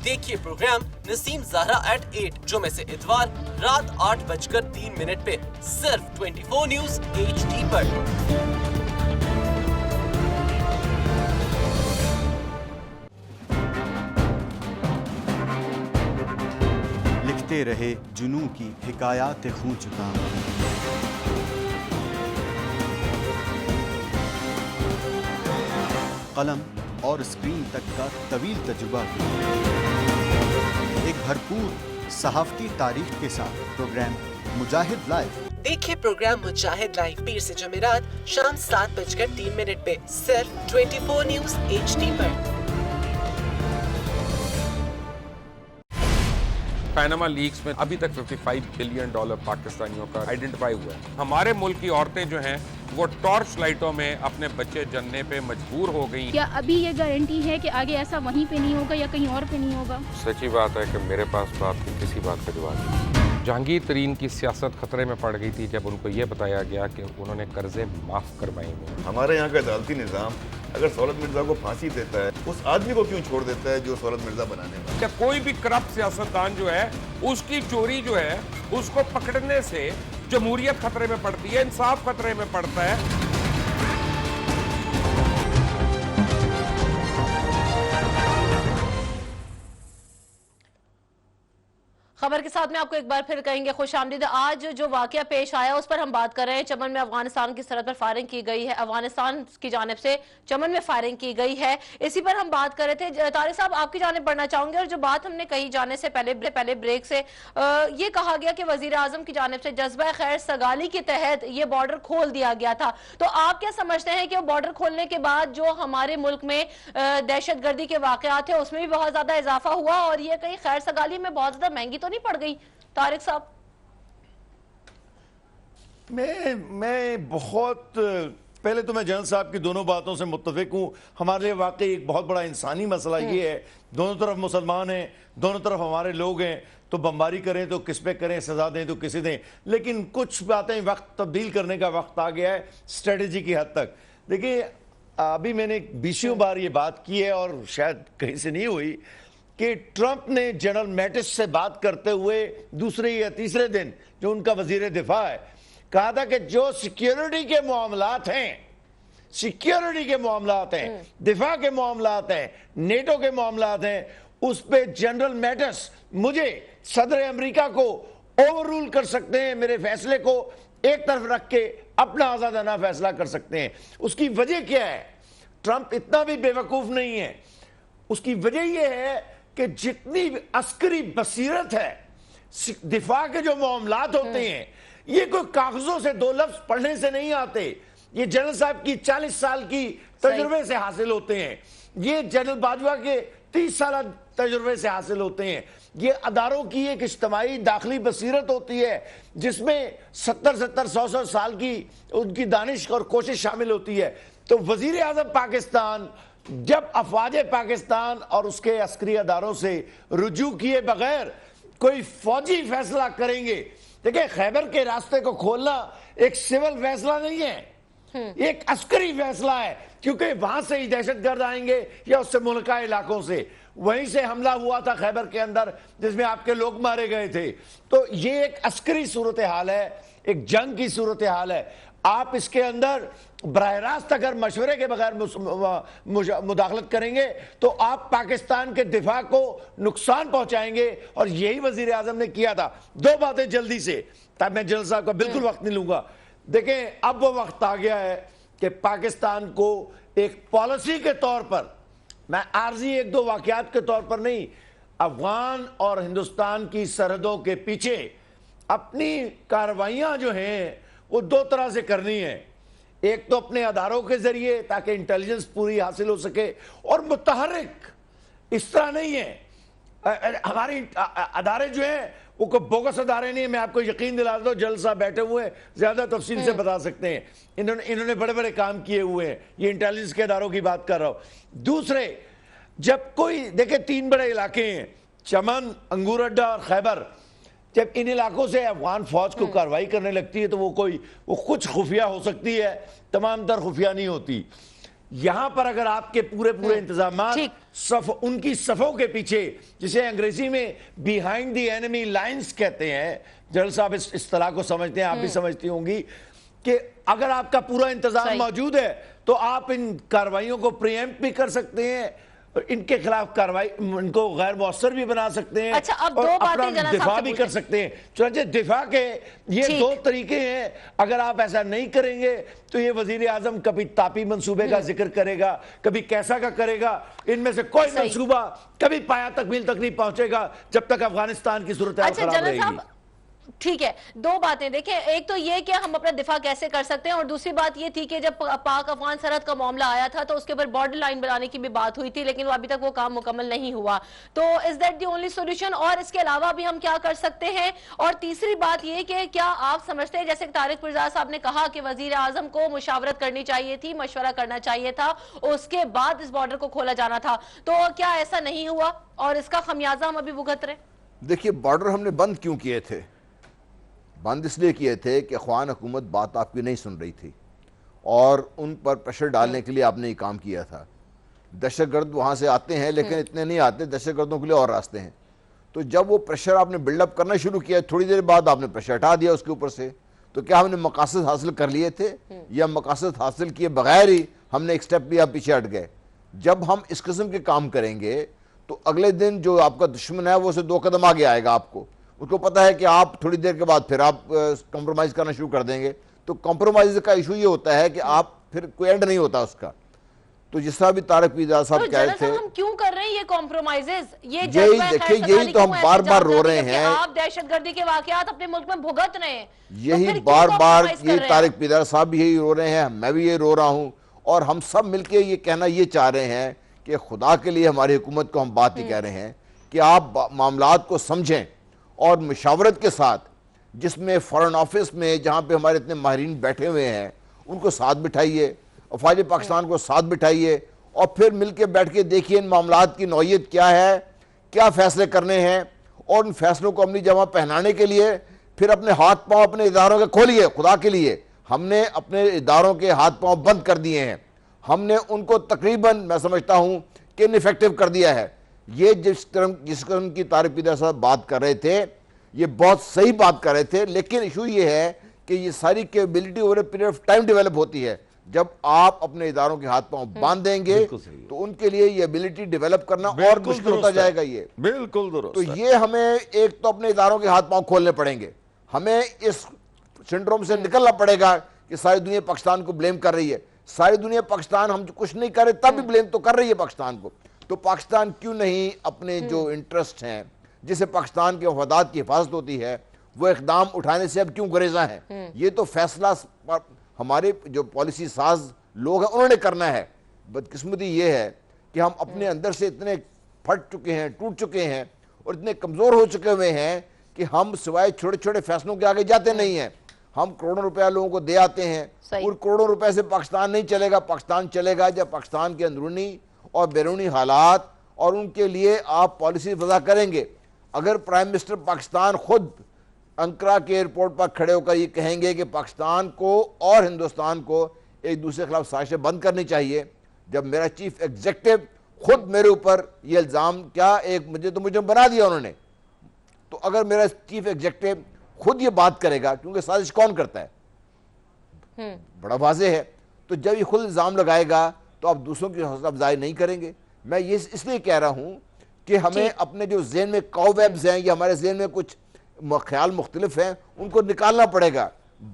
देखिए प्रोग्राम नसीम ज़हरा एट 8 जुमे से इतवार रात 8:03 पे सिर्फ 24 न्यूज़ HD पर। लिखते रहे जुनू की हिकायात खूं चुका, कलम और स्क्रीन तक का तवील तजुर्बा, एक भरपूर सहाफ़ती तारीख के साथ प्रोग्राम मुजाहिद लाइव। देखिए प्रोग्राम मुजाहिद लाइव पीर से जुमेरात शाम 7:03 पे सिर्फ 24 न्यूज़ HD पर। पैनामा लीक्स में अभी तक $55 बिलियन पाकिस्तानियों का आइडेंटिफाई हुआ है। हमारे मुल्क की औरतें जो हैं वो टॉर्च लाइटों में अपने बच्चे जनने पे मजबूर हो गई। क्या अभी ये गारंटी है कि आगे ऐसा वहीं पे नहीं होगा या कहीं और पे नहीं होगा? सच्ची बात है कि मेरे पास बात की किसी बात का जवाब नहीं। जहांगीर तरीन की सियासत खतरे में पड़ गई थी जब उनको ये बताया गया कि उन्होंने कर्जे माफ करवाएंगे। हमारे यहाँ का अदालती निज़ाम अगर सौलत मिर्जा को फांसी देता है, उस आदमी को क्यों छोड़ देता है जो सौलत मिर्जा बनाने वाला? क्या कोई भी करप्ट सियासतदान जो है उसकी चोरी जो है उसको पकड़ने से जमहूरियत खतरे में पड़ती है, इंसाफ खतरे में पड़ता है। खबर के साथ में आपको एक बार फिर कहेंगे खुशामदीद। आज जो वाकया पेश आया उस पर हम बात कर रहे हैं। चमन में अफगानिस्तान की सरहद पर फायरिंग की गई है, अफगानिस्तान की जानिब से चमन में फायरिंग की गई है, इसी पर हम बात कर रहे थे। तारिक साहब आपकी जानिब बढ़ना चाहूंगे। और जो बात हमने कही जाने से पहले ब्रेक से ये कहा गया कि वजीर आजम की जानिब से जज्बा खैर सगाली के तहत ये बॉर्डर खोल दिया गया था, तो आप क्या समझते हैं कि बॉर्डर खोलने के बाद जो हमारे मुल्क में दहशत गर्दी के वाकयात है उसमें भी बहुत ज्यादा इजाफा हुआ और ये कहीं खैर सगाली में बहुत ज्यादा महंगी तो नहीं पड़ गई? तारिक साहब, मैं बहुत पहले तो मैं जनरल साहब की दोनों बातों से मुत्तफिक हूँ। हमारे लिए वाकई एक बहुत बड़ा इंसानी मसला ये है, दोनों तरफ मुसलमान हैं, दोनों तरफ हमारे लोग हैं, तो बमबारी करें तो किस पे करें, सजा दें तो किसे दें। लेकिन कुछ बातें वक्त तब्दील करने का वक्त आ गया है स्ट्रेटजी की हद तक। देखिए अभी मैंने 20 बार ये बात की है और शायद कहीं से नहीं हुई कि ट्रंप ने जनरल मैटिस से बात करते हुए दूसरे या तीसरे दिन, जो उनका वजीर दिफा है, कहा था कि जो सिक्योरिटी के मामलात हैं, दिफा के मामलात हैं, नेटो के मामलात हैं, उस पे जनरल मैटिस मुझे सदर अमेरिका को ओवर रूल कर सकते हैं, मेरे फैसले को एक तरफ रख के अपना आजादाना फैसला कर सकते हैं। उसकी वजह क्या है? ट्रंप इतना भी बेवकूफ नहीं है। उसकी वजह यह है कि जितनी अस्करी बसीरत है, दिफा के जो मामलात होते हैं, ये कोई कागजों से दो लफ्ज पढ़ने से नहीं आते। ये जनरल साहब की 40 साल की तजुर्बे से हासिल होते हैं, ये जनरल बाजवा के 30 साल तजुर्बे से हासिल होते हैं। ये अदारों की एक इज्तिमाई दाखिली बसीरत होती है जिसमें 70-100 साल की उनकी दानिश और कोशिश शामिल होती है। तो वजीर आजम पाकिस्तान जब अफवाज पाकिस्तान और उसके अस्करी अदारों से रुजू किए बगैर कोई फौजी फैसला करेंगे, देखिए खैबर के रास्ते को खोलना एक सिविल फैसला नहीं है, एक अस्करी फैसला है, क्योंकि वहां से ही दहशतगर्द आएंगे या उससे मुल्का इलाकों से। वहीं से हमला हुआ था खैबर के अंदर जिसमें आपके लोग मारे गए थे। तो ये एक अस्करी सूरत हाल है, एक जंग की सूरत हाल है। आप इसके अंदर बराह रास्त अगर मशवरे के बगैर मुदाखलत करेंगे तो आप पाकिस्तान के दिफा को नुकसान पहुंचाएंगे, और यही वजीर आजम ने किया था। दो बातें जल्दी से, तब मैं जनरल साहब का बिल्कुल वक्त नहीं लूंगा। देखें अब वो वक्त आ गया है कि पाकिस्तान को एक पॉलिसी के तौर पर, मैं आर्जी एक दो वाकयात के तौर पर नहीं, अफगान और हिंदुस्तान की सरहदों के पीछे अपनी कार्रवाइयां जो हैं वो दो तरह से करनी है। एक तो अपने अदारों के जरिए ताकि इंटेलिजेंस पूरी हासिल हो सके, और मुतहर्रिक इस तरह नहीं है। हमारी अदारे जो हैं वो कोई बोगस अदारे नहीं है। मैं आपको यकीन दिला दो, जल साहब बैठे हुए हैं, ज्यादा तफसील से बता सकते हैं। इन्होंने बड़े बड़े काम किए हुए हैं। ये इंटेलिजेंस के अदारों की बात कर रहा हूं। दूसरे, जब कोई देखे 3 बड़े इलाके हैं, चमन, अंगूर अड्डा और खैबर, جب ان علاقوں سے افغان فوج کو کارروائی کرنے لگتی ہے تو وہ کچھ خفیہ ہو سکتی ہے، تمام تر خفیہ نہیں ہوتی. یہاں پر اگر آپ کے پورے انتظامات ان کی صفوں کے پیچھے، جسے انگریزی میں بیہائنڈ دی اینیمی لائنز کہتے ہیں، جنرل صاحب اس اصطلاح کو سمجھتے ہیں، آپ بھی سمجھتی ہوں گی، کہ اگر آپ کا پورا انتظام موجود ہے تو آپ ان کاروائیوں کو پریمپٹ بھی کر سکتے ہیں، ان کے خلاف کارروائی، ان کو غیر مؤثر بھی بنا سکتے ہیں، اور اپنا دفاع بھی کر سکتے ہیں. چنانچہ دفاع کے یہ دو طریقے ہیں. اگر آپ ایسا نہیں کریں گے تو یہ وزیر اعظم کبھی تاپی منصوبے کا ذکر کرے گا، کبھی کیسا کا کرے گا، ان میں سے کوئی منصوبہ کبھی پایا تکمیل تک نہیں پہنچے گا جب تک افغانستان کی صورتحال خراب رہے گی. ٹھیک ہے، دو باتیں دیکھیں، ایک تو یہ کہ ہم اپنا دفاع کیسے کر سکتے ہیں، اور دوسری بات یہ تھی کہ جب پاک افغان سرحد کا معاملہ آیا تھا تو اس کے اوپر بارڈر لائن بنانے کی بھی بات ہوئی تھی، لیکن وہ ابھی تک وہ کام مکمل نہیں ہوا. تو is that the only solution, اور اس کے علاوہ بھی ہم کیا کر سکتے ہیں؟ اور تیسری بات یہ کہ کیا آپ سمجھتے ہیں، جیسے طارق مرزا صاحب نے کہا کہ وزیر اعظم کو مشاورت کرنی چاہیے تھی، مشورہ کرنا چاہیے تھا، اس کے بعد اس بارڈر کو کھولا جانا تھا، تو کیا ایسا نہیں ہوا اور اس کا خمیازہ ہم ابھی بھگت رہے؟ دیکھیے، بارڈر ہم نے بند کیوں کیے تھے؟ بند اس لیے کیے تھے کہ اخوان حکومت بات آپ کی نہیں سن رہی تھی اور ان پر پریشر ڈالنے کے لیے آپ نے یہ کام کیا تھا. دہشت گرد وہاں سے آتے ہیں لیکن اتنے نہیں آتے، دہشت گردوں کے لیے اور راستے ہیں. تو جب وہ پریشر آپ نے بلڈ اپ کرنا شروع کیا، تھوڑی دیر بعد آپ نے پریشر ہٹا دیا اس کے اوپر سے. تو کیا ہم نے مقاصد حاصل کر لیے تھے، یا مقاصد حاصل کیے بغیر ہی ہم نے ایک سٹیپ بھی آپ پیچھے ہٹ گئے؟ جب ہم اس قسم کے کام کریں گے تو اگلے دن جو آپ کا دشمن ہے وہ اسے 2 قدم آگے آئے گا. آپ کو اس کو پتا ہے کہ آپ تھوڑی دیر کے بعد پھر آپ کمپرومائز کرنا شروع کر دیں گے. تو کمپرومائز کا ایشو یہ ہوتا ہے کہ آپ پھر کوئی اینڈ نہیں ہوتا اس کا. تو جس طرح بھی طارق پیرزادہ صاحب کہہ رہے تھے، ہم کیوں کر رہے ہیں یہ کمپرومائزز؟ یہی تو ہم بار بار رو رہے ہیں، آپ دہشت گردی کے واقعات اپنے ملک میں بھگت رہے ہیں، یہی بار بار یہ طارق پیرزادہ صاحب بھی یہی رو رہے ہیں، میں بھی یہ رو رہا ہوں، اور ہم سب مل کے یہ کہنا یہ چاہ رہے ہیں کہ خدا کے لیے ہماری حکومت کو ہم بات ہی کہہ رہے ہیں کہ آپ معاملات کو سمجھیں اور مشاورت کے ساتھ، جس میں فارن آفس میں جہاں پہ ہمارے اتنے ماہرین بیٹھے ہوئے ہیں ان کو ساتھ بٹھائیے، افواج پاکستان کو ساتھ بٹھائیے، اور پھر مل کے بیٹھ کے دیکھیے ان معاملات کی نوعیت کیا ہے، کیا فیصلے کرنے ہیں، اور ان فیصلوں کو عملی جامہ پہنانے کے لیے پھر اپنے ہاتھ پاؤں اپنے اداروں کے کھولیے. خدا کے لیے ہم نے اپنے اداروں کے ہاتھ پاؤں بند کر دیے ہیں، ہم نے ان کو تقریباً میں سمجھتا ہوں کہ انیفیکٹو کر دیا ہے. یہ جس قسم کی طارق پیرزادہ صاحب بات کر رہے تھے یہ بہت صحیح بات کر رہے تھے، لیکن ایشو یہ ہے کہ یہ ساری capability over a period of time develop ہوتی ہے. جب آپ اپنے اداروں کے ہاتھ پاؤں باندھ دیں گے تو ان کے لیے یہ ایبلٹی ڈیولپ کرنا اور مشکل ہوتا جائے گا. یہ بالکل درست. تو یہ ہمیں ایک تو اپنے اداروں کے ہاتھ پاؤں کھولنے پڑیں گے، ہمیں اس سنڈروم سے نکلنا پڑے گا کہ ساری دنیا پاکستان کو بلیم کر رہی ہے. ساری دنیا پاکستان، ہم کچھ نہیں کر رہے تب بھی بلیم تو کر رہی ہے پاکستان کو. تو پاکستان کیوں نہیں اپنے جو انٹرسٹ ہیں جسے پاکستان کے مفادات کی حفاظت ہوتی ہے وہ اقدام اٹھانے سے اب کیوں گریزاں ہیں؟ یہ تو فیصلہ ہمارے جو پالیسی ساز لوگ ہیں انہوں نے کرنا ہے. بدقسمتی یہ ہے کہ ہم اپنے اندر سے اتنے پھٹ چکے ہیں، ٹوٹ چکے ہیں اور اتنے کمزور ہو چکے ہوئے ہیں کہ ہم سوائے چھوٹے چھوٹے فیصلوں کے آگے جاتے نہیں ہیں. ہم کروڑوں روپیہ لوگوں کو دے آتے ہیں، اور کروڑوں روپے سے پاکستان نہیں چلے گا. پاکستان چلے گا جب پاکستان کے اندرونی اور بیرونی حالات اور ان کے لیے آپ پالیسی وضع کریں گے. اگر پرائم منسٹر پاکستان خود انکرا کے ایئرپورٹ پر کھڑے ہو کر یہ کہیں گے کہ پاکستان کو اور ہندوستان کو ایک دوسرے کے خلاف سازشیں بند کرنی چاہیے، جب میرا چیف ایگزیکٹو خود میرے اوپر یہ الزام مجھے بنا دیا انہوں نے، تو اگر میرا چیف ایگزیکٹو خود یہ بات کرے گا، کیونکہ سازش کون کرتا ہے بڑا واضح ہے، تو جب یہ خود الزام لگائے گا تو آپ دوسروں کی حوصلہ افزائی نہیں کریں گے. میں یہ اس لیے کہہ رہا ہوں کہ ہمیں اپنے جو ذہن میں کاؤویبز ہیں یا ہمارے ذہن میں کچھ خیال مختلف ہیں ان کو نکالنا پڑے گا.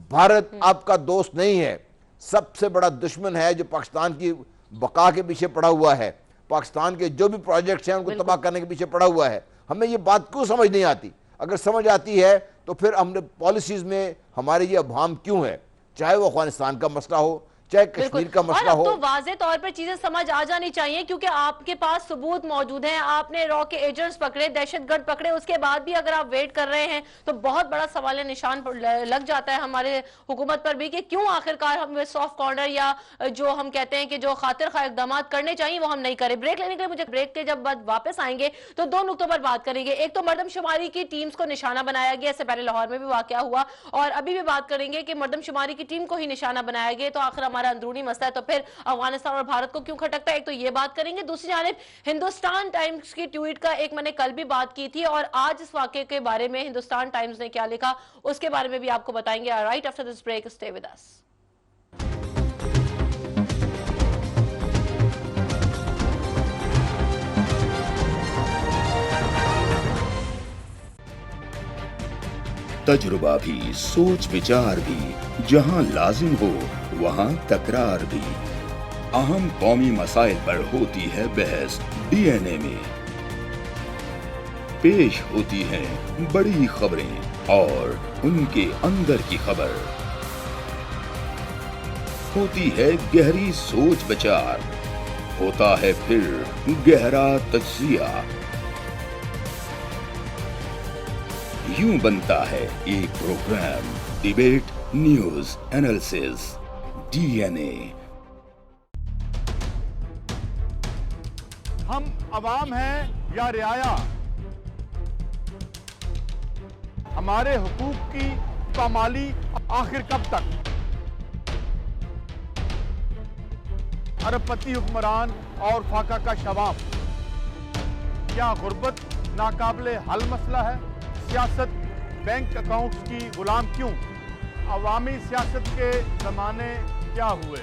بھارت آپ کا دوست نہیں ہے، سب سے بڑا دشمن ہے جو پاکستان کی بقا کے پیچھے پڑا ہوا ہے، پاکستان کے جو بھی پروجیکٹس ہیں ان کو تباہ کرنے کے پیچھے پڑا ہوا ہے. ہمیں یہ بات کیوں سمجھ نہیں آتی؟ اگر سمجھ آتی ہے تو پھر ہم نے پالیسیز میں ہمارے یہ ابہام کیوں ہے، چاہے وہ افغانستان کا مسئلہ ہو، چاہے کشمیر کا مسئلہ اور ہو. اب تو واضح طور پر چیزیں سمجھ آ جانی چاہیے کیونکہ آپ کے پاس ثبوت موجود ہیں. آپ نے را کے ایجنٹس پکڑے, دہشت گرد پکڑے, اس کے بعد بھی اگر آپ ویٹ کر رہے ہیں تو بہت بڑا سوال نشان لگ جاتا ہے ہمارے حکومت پر بھی کہ کیوں آخرکار ہم سافٹ کارنر یا جو ہم کہتے ہیں کہ جو خاطر خواہ اقدامات کرنے چاہیے وہ ہم نہیں کریں. بریک لینے کے لیے مجھے بریک کے جب بعد واپس آئیں گے تو دو نقطوں پر بات کریں گے. ایک تو مردم شماری کی ٹیمز کو نشانہ بنایا گیا, اس سے پہلے لاہور میں بھی واقعہ ہوا, اور ابھی بھی بات کریں گے کہ مردم شماری کی ٹیم کو ہی نشانہ بنایا گیا تو آخر ہمارا اندرونی مسئلہ ہے تو پھر افغانستان اور بھارت کو کیوں کھٹکتا ہے, ایک تو یہ بات کریں گے. دوسری جانب ہندوستان ٹائمز کی ٹویٹ کا ایک میں نے کل بھی بات کی تھی اور آج اس واقعے کے بارے میں ہندوستان ٹائمز نے کیا لکھا اس کے بارے میں بھی آپ کو بتائیں گے. Right after this break, stay with us. تجربہ بھی, سوچ وچار بھی, جہاں لازم ہو وہاں تکرار بھی. اہم قومی مسائل پر ہوتی ہے بحث ڈی این اے میں. پیش ہوتی ہیں بڑی خبریں اور ان کے اندر کی خبر. ہوتی ہے گہری سوچ بچار, ہوتا ہے پھر گہرا تجزیہ. یوں بنتا ہے ایک program debate news analysis D N A. ہم عوام ہیں یا رعایا, ہمارے حقوق کی پامالی آخر کب تک؟ ارب پتی حکمران اور فاقہ کا شوام, کیا غربت ناقابل حل مسئلہ ہے؟ سیاست بینک اکاؤنٹس کی غلام کیوں؟ عوامی سیاست کے زمانے کیا ہوئے؟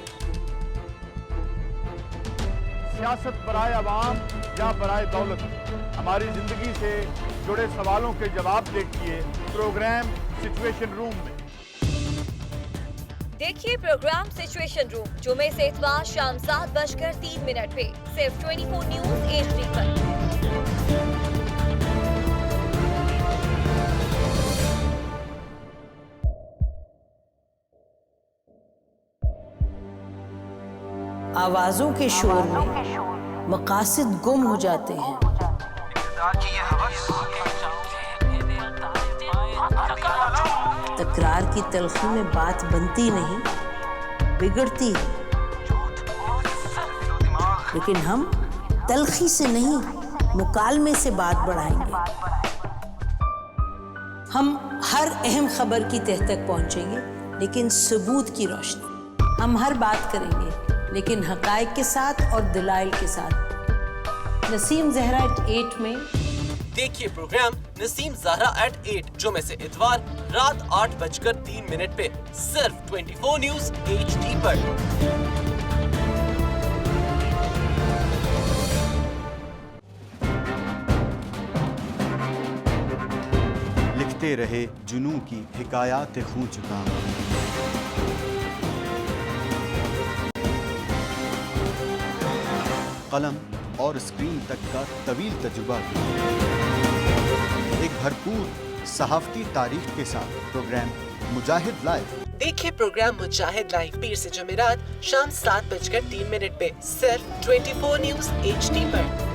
سیاست برائے عوام یا برائے دولت؟ ہماری زندگی سے جڑے سوالوں کے جواب دیکھیے پروگرام سچویشن روم میں. دیکھیے پروگرام سچویشن روم جمعے سے اتوار شام 7:03 پہ صرف 24 نیوز HD پر. آوازوں کے شور میں مقاصد گم ہو جاتے ہیں. تکرار کی تلخی میں بات بنتی نہیں, بگڑتی ہے. لیکن ہم تلخی سے نہیں مکالمے سے بات بڑھائیں گے. ہم ہر اہم خبر کی تہ تک پہنچیں گے لیکن ثبوت کی روشنی. ہم ہر بات کریں گے لیکن حقائق کے ساتھ اور دلائل کے ساتھ. نسیم زہرا ایٹ 8 میں دیکھیے پروگرام نسیم زہرا ایٹ 8 جمعے سے اتوار رات 8:03 پہ صرف 24 نیوز HD پر. لکھتے رہے جنوں کی حکایات خوں چکا, قلم اور اسکرین تک کا طویل تجربہ بھی. ایک بھرپور صحافتی تاریخ کے ساتھ پروگرام مجاہد لائیو. دیکھیے پروگرام مجاہد لائیو پیر سے جمعرات شام 7:03 پہ صرف 24 نیوز HD پر.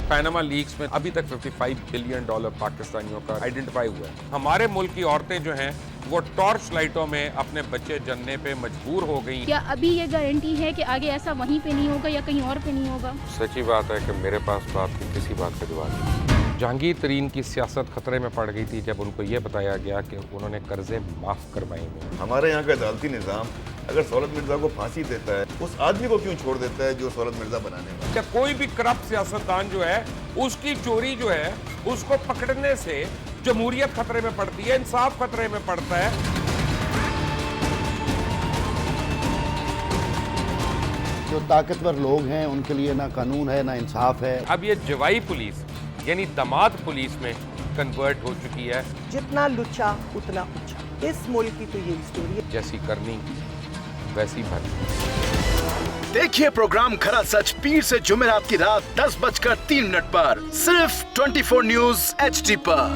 پیناما لیکس میں ابھی تک $55 بلین پاکستانیوں کا آئیڈینٹیفائی ہوا ہے. ہمارے ملک کی عورتیں جو ہیں وہ ٹارچ لائٹوں میں اپنے بچے جننے پہ مجبور ہو گئی. کیا ابھی یہ گارنٹی ہے کہ آگے ایسا وہیں پہ نہیں ہوگا یا کہیں اور پہ نہیں ہوگا؟ سچی بات ہے کہ میرے پاس تو آپ کی کسی بات کا جواب نہیں. جہانگیر ترین کی سیاست خطرے میں پڑ گئی تھی جب ان کو یہ بتایا گیا کہ انہوں نے قرضے معاف کروائے ہیں. ہمارے یہاں کا عدالتی نظام اگر سہولت مرزا کو پھانسی دیتا ہے, اس آدمی کو کیوں چھوڑ دیتا ہے جو سہولت مرزا بنانے والا؟ کہ کوئی بھی کرپٹ سیاستدان جو ہے اس کی چوری جو ہے اس کو پکڑنے سے جمہوریت خطرے میں پڑتی ہے, انصاف خطرے میں پڑتا ہے. جو طاقتور لوگ ہیں ان کے لیے نہ قانون ہے نہ انصاف ہے. اب یہ جوائی پولیس یعنی دماد پولیس میں کنورٹ ہو چکی ہے. جتنا لچا اتنا اچھا. اس ملک کی تو یہ اسٹوری ہے. جیسی کرنی ویسی بھرنی. دیکھیے پروگرام کھرا سچ پیر سے جمعرات کی رات 10:03 پر صرف 24 نیوز HD پر.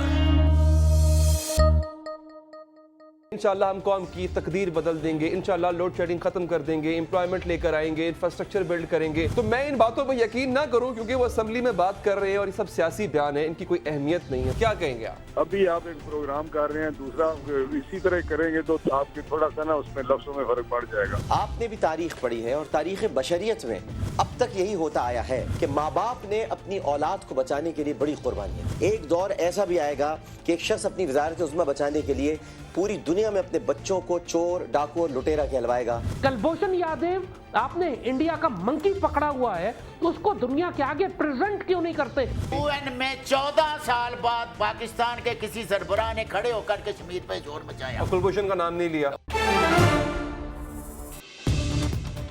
इंशाल्लाह हम कौम की तकदीर बदल देंगे, इंशाल्लाह लोड शेडिंग खत्म कर देंगे, एम्प्लॉयमेंट लेकर आएंगे, इंफ्रास्ट्रक्चर बिल्ड करेंगे। तो मैं इन बातों पर यकीन ना करूं क्योंकि वो असेंबली में बात कर रहे हैं और ये सब सियासी बयान है, इनकी कोई अहमियत नहीं है। क्या कहेंगे आप? अभी आप एक प्रोग्राम कर रहे हैं, दूसरा इसी तरह करेंगे तो आपके थोड़ा सा ना उसमें लफ्जों में फर्क पड़ जाएगा। आपने भी तारीख पढ़ी है और तारीख बशरियत में अब तक यही होता आया है कि माँ बाप ने अपनी औलाद को बचाने के लिए बड़ी कुर्बानियां। एक दौर ऐसा भी आएगा कि एक शख्स अपनी वज़ारत उज़्मा बचाने के लिए पूरी दुनिया में अपने बच्चों को चोर, डाकू और लुटेरा कहलवाएगा। कुलभूषण यादव, आपने इंडिया का मंकी पकड़ा हुआ है, तो उसको दुनिया के आगे प्रेजेंट क्यों नहीं करते? UN में 14 साल बाद पाकिस्तान के किसी सरबराह ने खड़े होकर कश्मीर पे जोर मचाया। कुलभूषण का नाम नहीं लिया।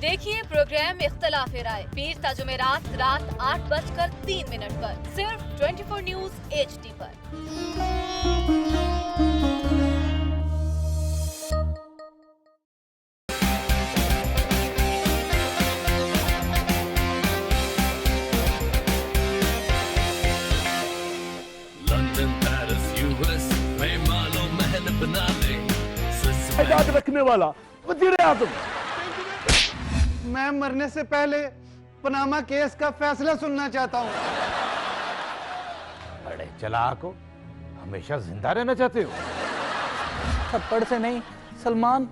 देखिए प्रोग्राम इख्तिलाफ राय पीर ता जुमेरात रात 8:03 पर सिर्फ 24 न्यूज़ HD पर। याद रखने वाला वज़ीर-ए-आज़म। मैं मरने से पहले पनामा केस का फैसला सुनना चाहता हूँ। बड़े चालाक हो, हमेशा जिंदा रहना चाहते हो। थप्पड़ से नहीं, सलमान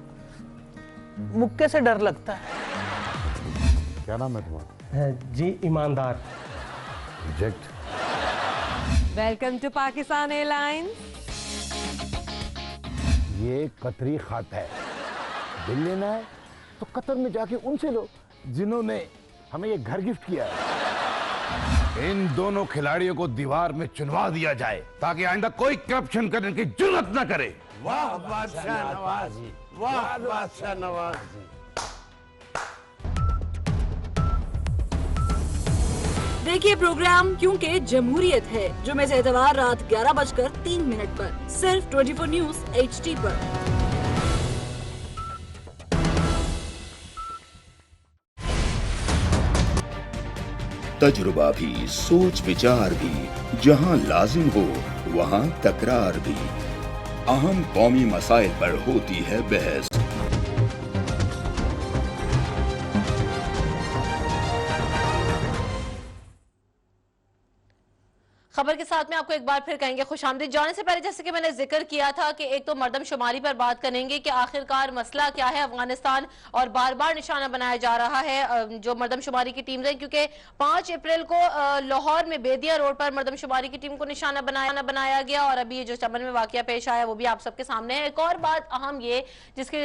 मुक्के से डर लगता है। क्या नाम है तुम्हारा? जी ईमानदार। Reject. Welcome to Pakistan airlines. ये कतरी खत है, दिल लेना है तो कतर में जाके उनसे लो जिन्होंने हमें ये घर गिफ्ट किया है। इन दोनों खिलाड़ियों को दीवार में चुनवा दिया जाए ताकि आइंदा कोई करप्शन करने की जुर्रत न करे। वाह बादशाह नवाज, वाह बादशाह नवाज। देखिए प्रोग्राम क्योंकि जमहूरियत है, जुमे से इतवार रात 11:03 पर सिर्फ 24 न्यूज़ HD पर। तजुर्बा भी, सोच विचार भी, जहां लाजिम हो वहां तकरार भी। अहम कौमी मसाइल पर होती है बहस। खबर के साथ में आपको एक बार फिर कहेंगे खुशामदीद। जाने से पहले जैसे कि मैंने जिक्र किया था कि एक तो मर्दमशुमारी पर बात करेंगे कि आखिरकार मसला क्या है अफगानिस्तान, और बार बार निशाना बनाया जा रहा है जो मर्दमशुमारी की टीम है, क्योंकि 5 अप्रैल को लाहौर में बेदिया रोड पर मर्दमशुमारी की टीम को निशाना बनाया गया, और अभी ये जो चमन में वाकया पेश आया वो भी आप सबके सामने है। एक और बात अहम ये जिसकी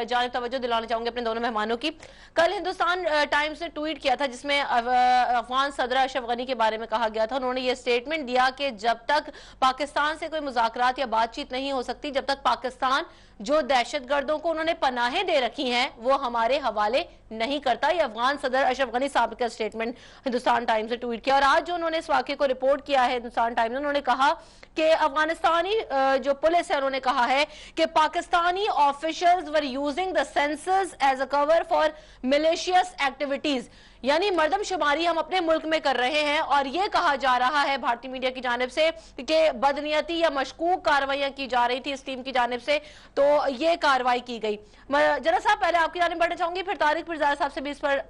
जानिब तवज्जो दिलाना चाहूंगी अपने दोनों मेहमानों की, कल हिंदुस्तान टाइम्स ने ट्वीट किया था जिसमें अफगान सदर अशरफ गनी के बारे में कहा गया था। उन्होंने ये स्टेटमेंट दिया कि जब तक पाकिस्तान से कोई मुज़ाकरात या बातचीत नहीं हो सकती, जब तक पाकिस्तान जो दहशतगर्दों को उन्होंने पनाहें दे रखी हैं वो हमारे हवाले नहीं करता। ये अफगान सदर अशरफ गनी साहब का स्टेटमेंट हिंदुस्तान टाइम्स ने ट्वीट किया। और आज जो उन्होंने इस वाक़े को रिपोर्ट किया है हिंदुस्तान टाइम्स ने, उन्होंने कहा कि अफगानिस्तानी जो पुलिस है उन्होंने कहा है कि Pakistani officials were using the census as a cover for malicious activities, यानी मर्दमशुमारी हम अपने मुल्क में कर रहे हैं, और ये कहा जा रहा है भारतीय मीडिया की जानिब से कि बदनीयती या मशकूक कार्रवाइयां की जा रही थी इस टीम की जानिब से, तो ये कार्रवाई की गई। जरा साहब पहले आपकी जानिब बढ़ना चाहूंगी, फिर तारिक पिरज़ादा साहब से भी इस पर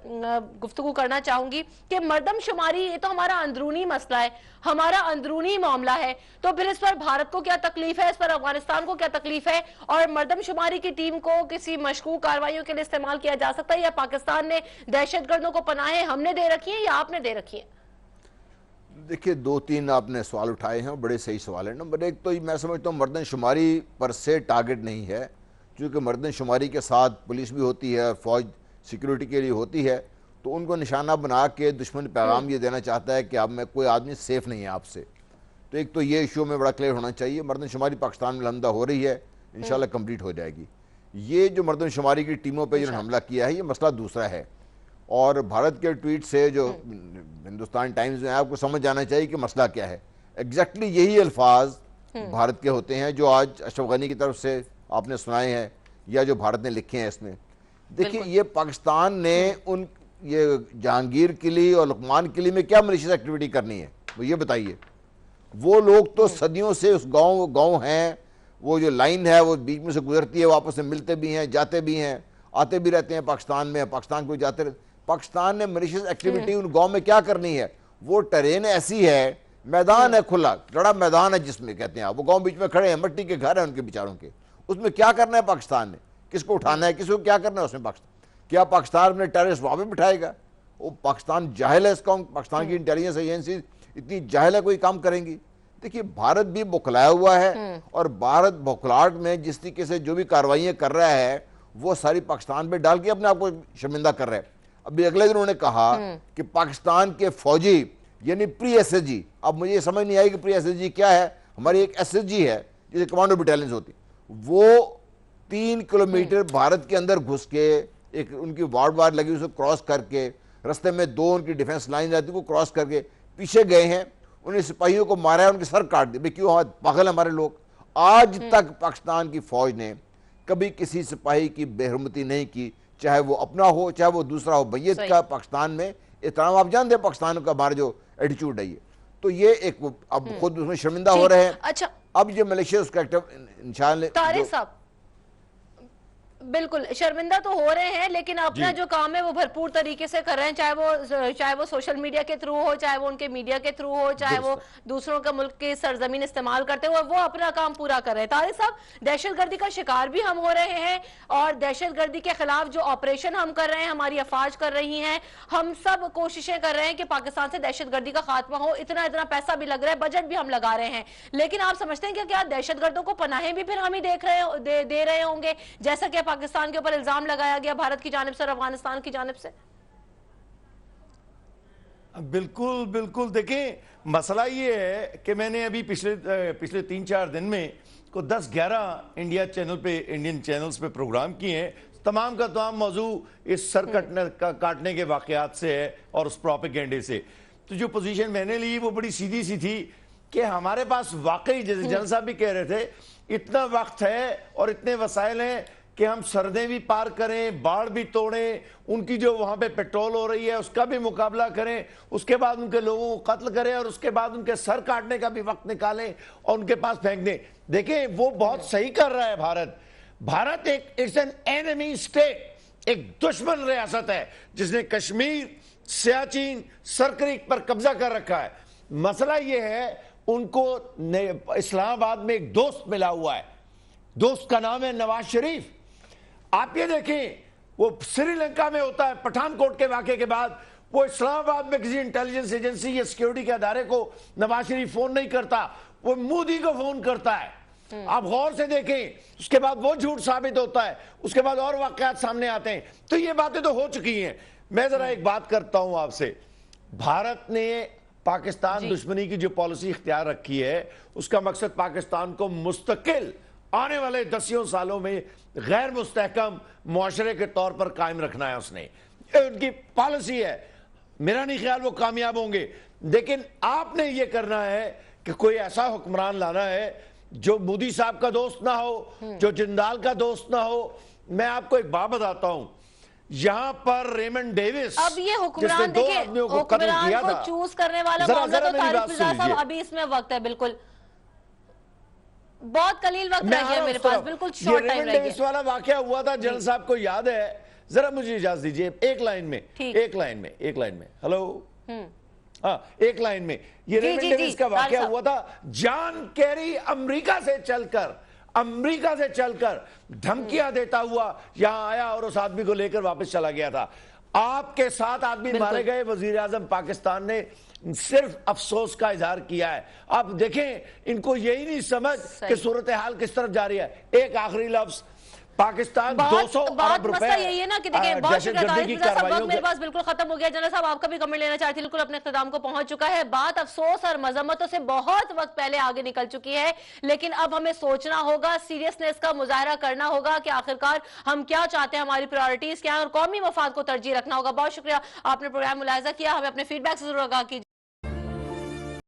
गुफ्तगू करना चाहूंगी कि मर्दमशुमारी ये तो हमारा अंदरूनी मसला है, हमारा अंदरूनी मामला है, तो फिर इस पर भारत को क्या तकलीफ है, इस पर अफगानिस्तान को क्या तकलीफ है, और मर्दमशुमारी की टीम को किसी मशकूक कार्रवाइयों के लिए इस्तेमाल किया जा सकता है, या पाकिस्तान ने दहशतगर्दों को पनाहें हमने दे रखी है या आपने दे रखी है? देखिए 2-3 आपने सवाल उठाए हैं, बड़े सही सवाल है। नंबर 1 तो मैं समझता हूँ मर्दमशुमारी पर से टारगेट नहीं है, क्योंकि मर्दमशुमारी के साथ पुलिस भी होती है, फौज सिक्योरिटी के लिए होती है, तो उनको निशाना बना के दुश्मन पैगाम ये देना चाहता है कि अब मैं कोई आदमी सेफ नहीं है आपसे। तो एक तो ये इशू में बड़ा क्लियर होना चाहिए। मर्दमशुमारी पाकिस्तान में हमला हो रही है, इंशाल्लाह कंप्लीट हो जाएगी। ये जो मर्दमशुमारी की टीमों पर जिन्होंने हमला किया है ये मसला दूसरा है, और भारत के ट्वीट से जो हिंदुस्तान टाइम्स में आपको समझ जाना चाहिए कि मसला क्या है। एग्जैक्टली यही अल्फाज भारत के होते हैं जो आज अशरफ गनी की तरफ से आपने सुनाए हैं या जो भारत ने लिखे हैं इसमें। देखिए ये पाकिस्तान ने उन ये जहांगीर किली और लुकमान किली में क्या मलिशियस एक्टिविटी करनी है वो ये बताइए। वो लोग तो सदियों से उस गांव हैं, وہ جو لائن ہے وہ بیچ میں سے گزرتی ہے، وہ آپس میں ملتے بھی ہیں، جاتے بھی ہیں، آتے بھی رہتے ہیں پاکستان میں، پاکستان کو جاتے رہتے. پاکستان نے ملیشیس ایکٹیویٹی ان گاؤں میں کیا کرنی ہے؟ وہ ٹرین ایسی ہے، میدان ہے کھلا، بڑا میدان ہے جس میں کہتے ہیں آپ، وہ گاؤں بیچ میں کھڑے ہیں، مٹی کے گھر ہیں ان کے بیچاروں کے، اس میں کیا کرنا ہے پاکستان نے؟ کس کو اٹھانا ہے، کس کو کیا کرنا ہے اس میں پاکستان؟ کیا پاکستان اپنے ٹیررسٹ وہاں پہ بٹھائے گا؟ وہ پاکستان جاہل ہے اس قوم، پاکستان کی انٹیلیجنس ایجنسی اتنی جاہل ہے کوئی کام کریں گی؟ دیکھیے بھارت بھی بکھلایا ہوا ہے، اور بھارت بکھلاہٹ میں جس طریقے سے جو بھی کارروائیاں کر رہا ہے وہ ساری پاکستان پہ ڈال کے اپنے آپ کو شرمندہ کر رہا ہے. ابھی اگلے دن انہوں نے کہا کہ پاکستان کے فوجی یعنی پری ایس ایس جی، اب مجھے یہ سمجھ نہیں آئی کہ پری ایس ایس جی کیا ہے. ہماری ایک ایس ایس جی ہے جسے کمانڈو بٹالینز ہوتی، وہ 3 کلومیٹر بھارت کے اندر گھس کے ایک ان کی وارڈ لگی اسے کراس کر کے، رستے میں 2 ان کی ڈیفنس لائن رہتی وہ کراس کر کے پیچھے گئے ہیں، انہیں سپاہیوں کو مارا ہے، ان کے سر کاٹ دیے. کیوں پاگل ہمارے لوگ؟ آج تک پاکستان کی فوج نے کبھی کسی سپاہی کی بے حرمتی نہیں کی، چاہے وہ اپنا ہو چاہے وہ دوسرا ہو. بیت کا پاکستان میں احترام، آپ جانتے ہیں پاکستان کا ہمارا جو ایٹیچیوڈ ہے یہ، تو یہ ایک اب خود اس میں شرمندہ ہو رہے ہیں. اچھا اب یہ ملیشیا اس کا انشاءاللہ طارق صاحب بالکل شرمندہ تو ہو رہے ہیں، لیکن اپنا جو کام ہے وہ بھرپور طریقے سے کر رہے ہیں، چاہے وہ سوشل میڈیا کے تھرو ہو، چاہے وہ ان کے میڈیا کے تھرو ہو، چاہے وہ دوسروں کا ملک کی سرزمین استعمال کرتے ہوئے وہ اپنا کام پورا کر رہے ہیں. طارق صاحب دہشت گردی کا شکار بھی ہم ہو رہے ہیں، اور دہشت گردی کے خلاف جو آپریشن ہم کر رہے ہیں، ہماری افواج کر رہی ہیں، ہم سب کوششیں کر رہے ہیں کہ پاکستان سے دہشت گردی کا خاتمہ ہو. اتنا پیسہ بھی لگ رہا ہے، بجٹ بھی ہم لگا رہے ہیں، لیکن آپ سمجھتے ہیں کہ کیا دہشت گردوں کو پناہیں بھی پھر ہم ہی دے رہے ہوں گے، جیسا کہ پاکستان کے اوپر الزام لگایا گیا بھارت کی جانب سے اور افغانستان کی جانب سے؟ بالکل بالکل. دیکھیں مسئلہ یہ ہے کہ میں نے ابھی پچھلے 3-4 دن میں کو 10-11 انڈین چینلز پہ پروگرام کیے ہیں. تمام کا تمام موضوع اس سر کاٹنے کے واقعات سے ہے اور اس پروپیگنڈے سے. تو جو پوزیشن میں نے لی وہ بڑی سیدھی سی تھی کہ ہمارے پاس واقعی جیسے جنرل صاحب بھی کہہ رہے تھے اتنا وقت ہے اور اتنے وسائل ہیں کہ ہم سردیں بھی پار کریں، باڑ بھی توڑیں، ان کی جو وہاں پہ پیٹرول ہو رہی ہے اس کا بھی مقابلہ کریں، اس کے بعد ان کے لوگوں کو قتل کریں، اور اس کے بعد ان کے سر کاٹنے کا بھی وقت نکالیں اور ان کے پاس پھینک دیں. دیکھیں وہ بہت صحیح کر رہا ہے بھارت ایک enemy state، ایک دشمن ریاست ہے جس نے کشمیر، سیاچین، سرکریک پر قبضہ کر رکھا ہے. مسئلہ یہ ہے ان کو اسلام آباد میں ایک دوست ملا ہوا ہے، دوست کا نام ہے نواز شریف. آپ یہ دیکھیں وہ سری لنکا میں ہوتا ہے، پٹھان کوٹ کے واقعے کے بعد وہ اسلام آباد میں کسی انٹیلیجنس ایجنسی یا سیکیورٹی کے ادارے کو نواز شریف فون نہیں کرتا، وہ مودی کو فون کرتا ہے. آپ غور سے دیکھیں، اس کے بعد وہ جھوٹ ثابت ہوتا ہے، اس کے بعد اور واقعات سامنے آتے ہیں. تو یہ باتیں تو ہو چکی ہیں. میں ذرا ایک بات کرتا ہوں آپ سے. بھارت نے پاکستان دشمنی کی جو پالیسی اختیار رکھی ہے اس کا مقصد پاکستان کو مستقل آنے والے 10 سالوں میں غیر مستحکم معاشرے کے طور پر قائم رکھنا ہے. اس نے ان کی پالیسی ہے، میرا نہیں خیال وہ کامیاب ہوں گے. لیکن آپ نے یہ کرنا ہے کہ کوئی ایسا حکمران لانا ہے جو مودی صاحب کا دوست نہ ہو، جو جندال کا دوست نہ ہو. میں آپ کو ایک بات بتاتا ہوں، یہاں پر ریمنڈ ڈیوس اب یہ حکمران دیکھیں، حکمران کو چوز کرنے والا معاملہ تو طارق مرزا صاحب ابھی اس میں وقت ہے، بالکل بہت قلیل وقت رہ گیا میرے پاس، بالکل شارٹ ٹائم رہ گیا. اس والا واقعہ ہوا تھا، جنرل صاحب کو یاد ہے؟ ذرا مجھے اجازت دیجئے ایک لائن میں ہلو ہاں ایک لائن میں یہ ریمنڈ ڈیوس کا واقعہ ہوا تھا. جان کیری امریکہ سے چل کر دھمکیاں دیتا ہوا یہاں آیا اور اس آدمی کو لے کر واپس چلا گیا تھا. آپ کے 7 آدمی مارے گئے. وزیر اعظم پاکستان نے صرف افسوس کا اظہار کیا ہے. آپ دیکھیں ان کو یہی نہیں سمجھ کہ صورتحال کس طرف جاری ہے. ایک آخری لفظ، پاکستان 200 ارب روپے مسئلہ یہی ہے نا کہ دیکھیں بہت شکریہ طارق مرزا صاحب، وقت میرے پاس بالکل ختم ہو گیا. جنرل صاحب آپ کا بھی کمنٹ لینا چاہتی، بالکل اپنے اختتام کو پہنچ چکا ہے. بات افسوس اور مذمتوں سے بہت وقت پہلے آگے نکل چکی ہے، لیکن اب ہمیں سوچنا ہوگا، سیریسنس کا مظاہرہ کرنا ہوگا کہ آخرکار ہم کیا چاہتے ہیں، ہماری پرائورٹیز کیا ہیں، اور قومی مفاد کو ترجیح رکھنا ہوگا. بہت شکریہ آپ نے پروگرام ملاحظہ کیا. ہمیں اپنے فیڈ بیک سے ضرور آگاہ کیجیے.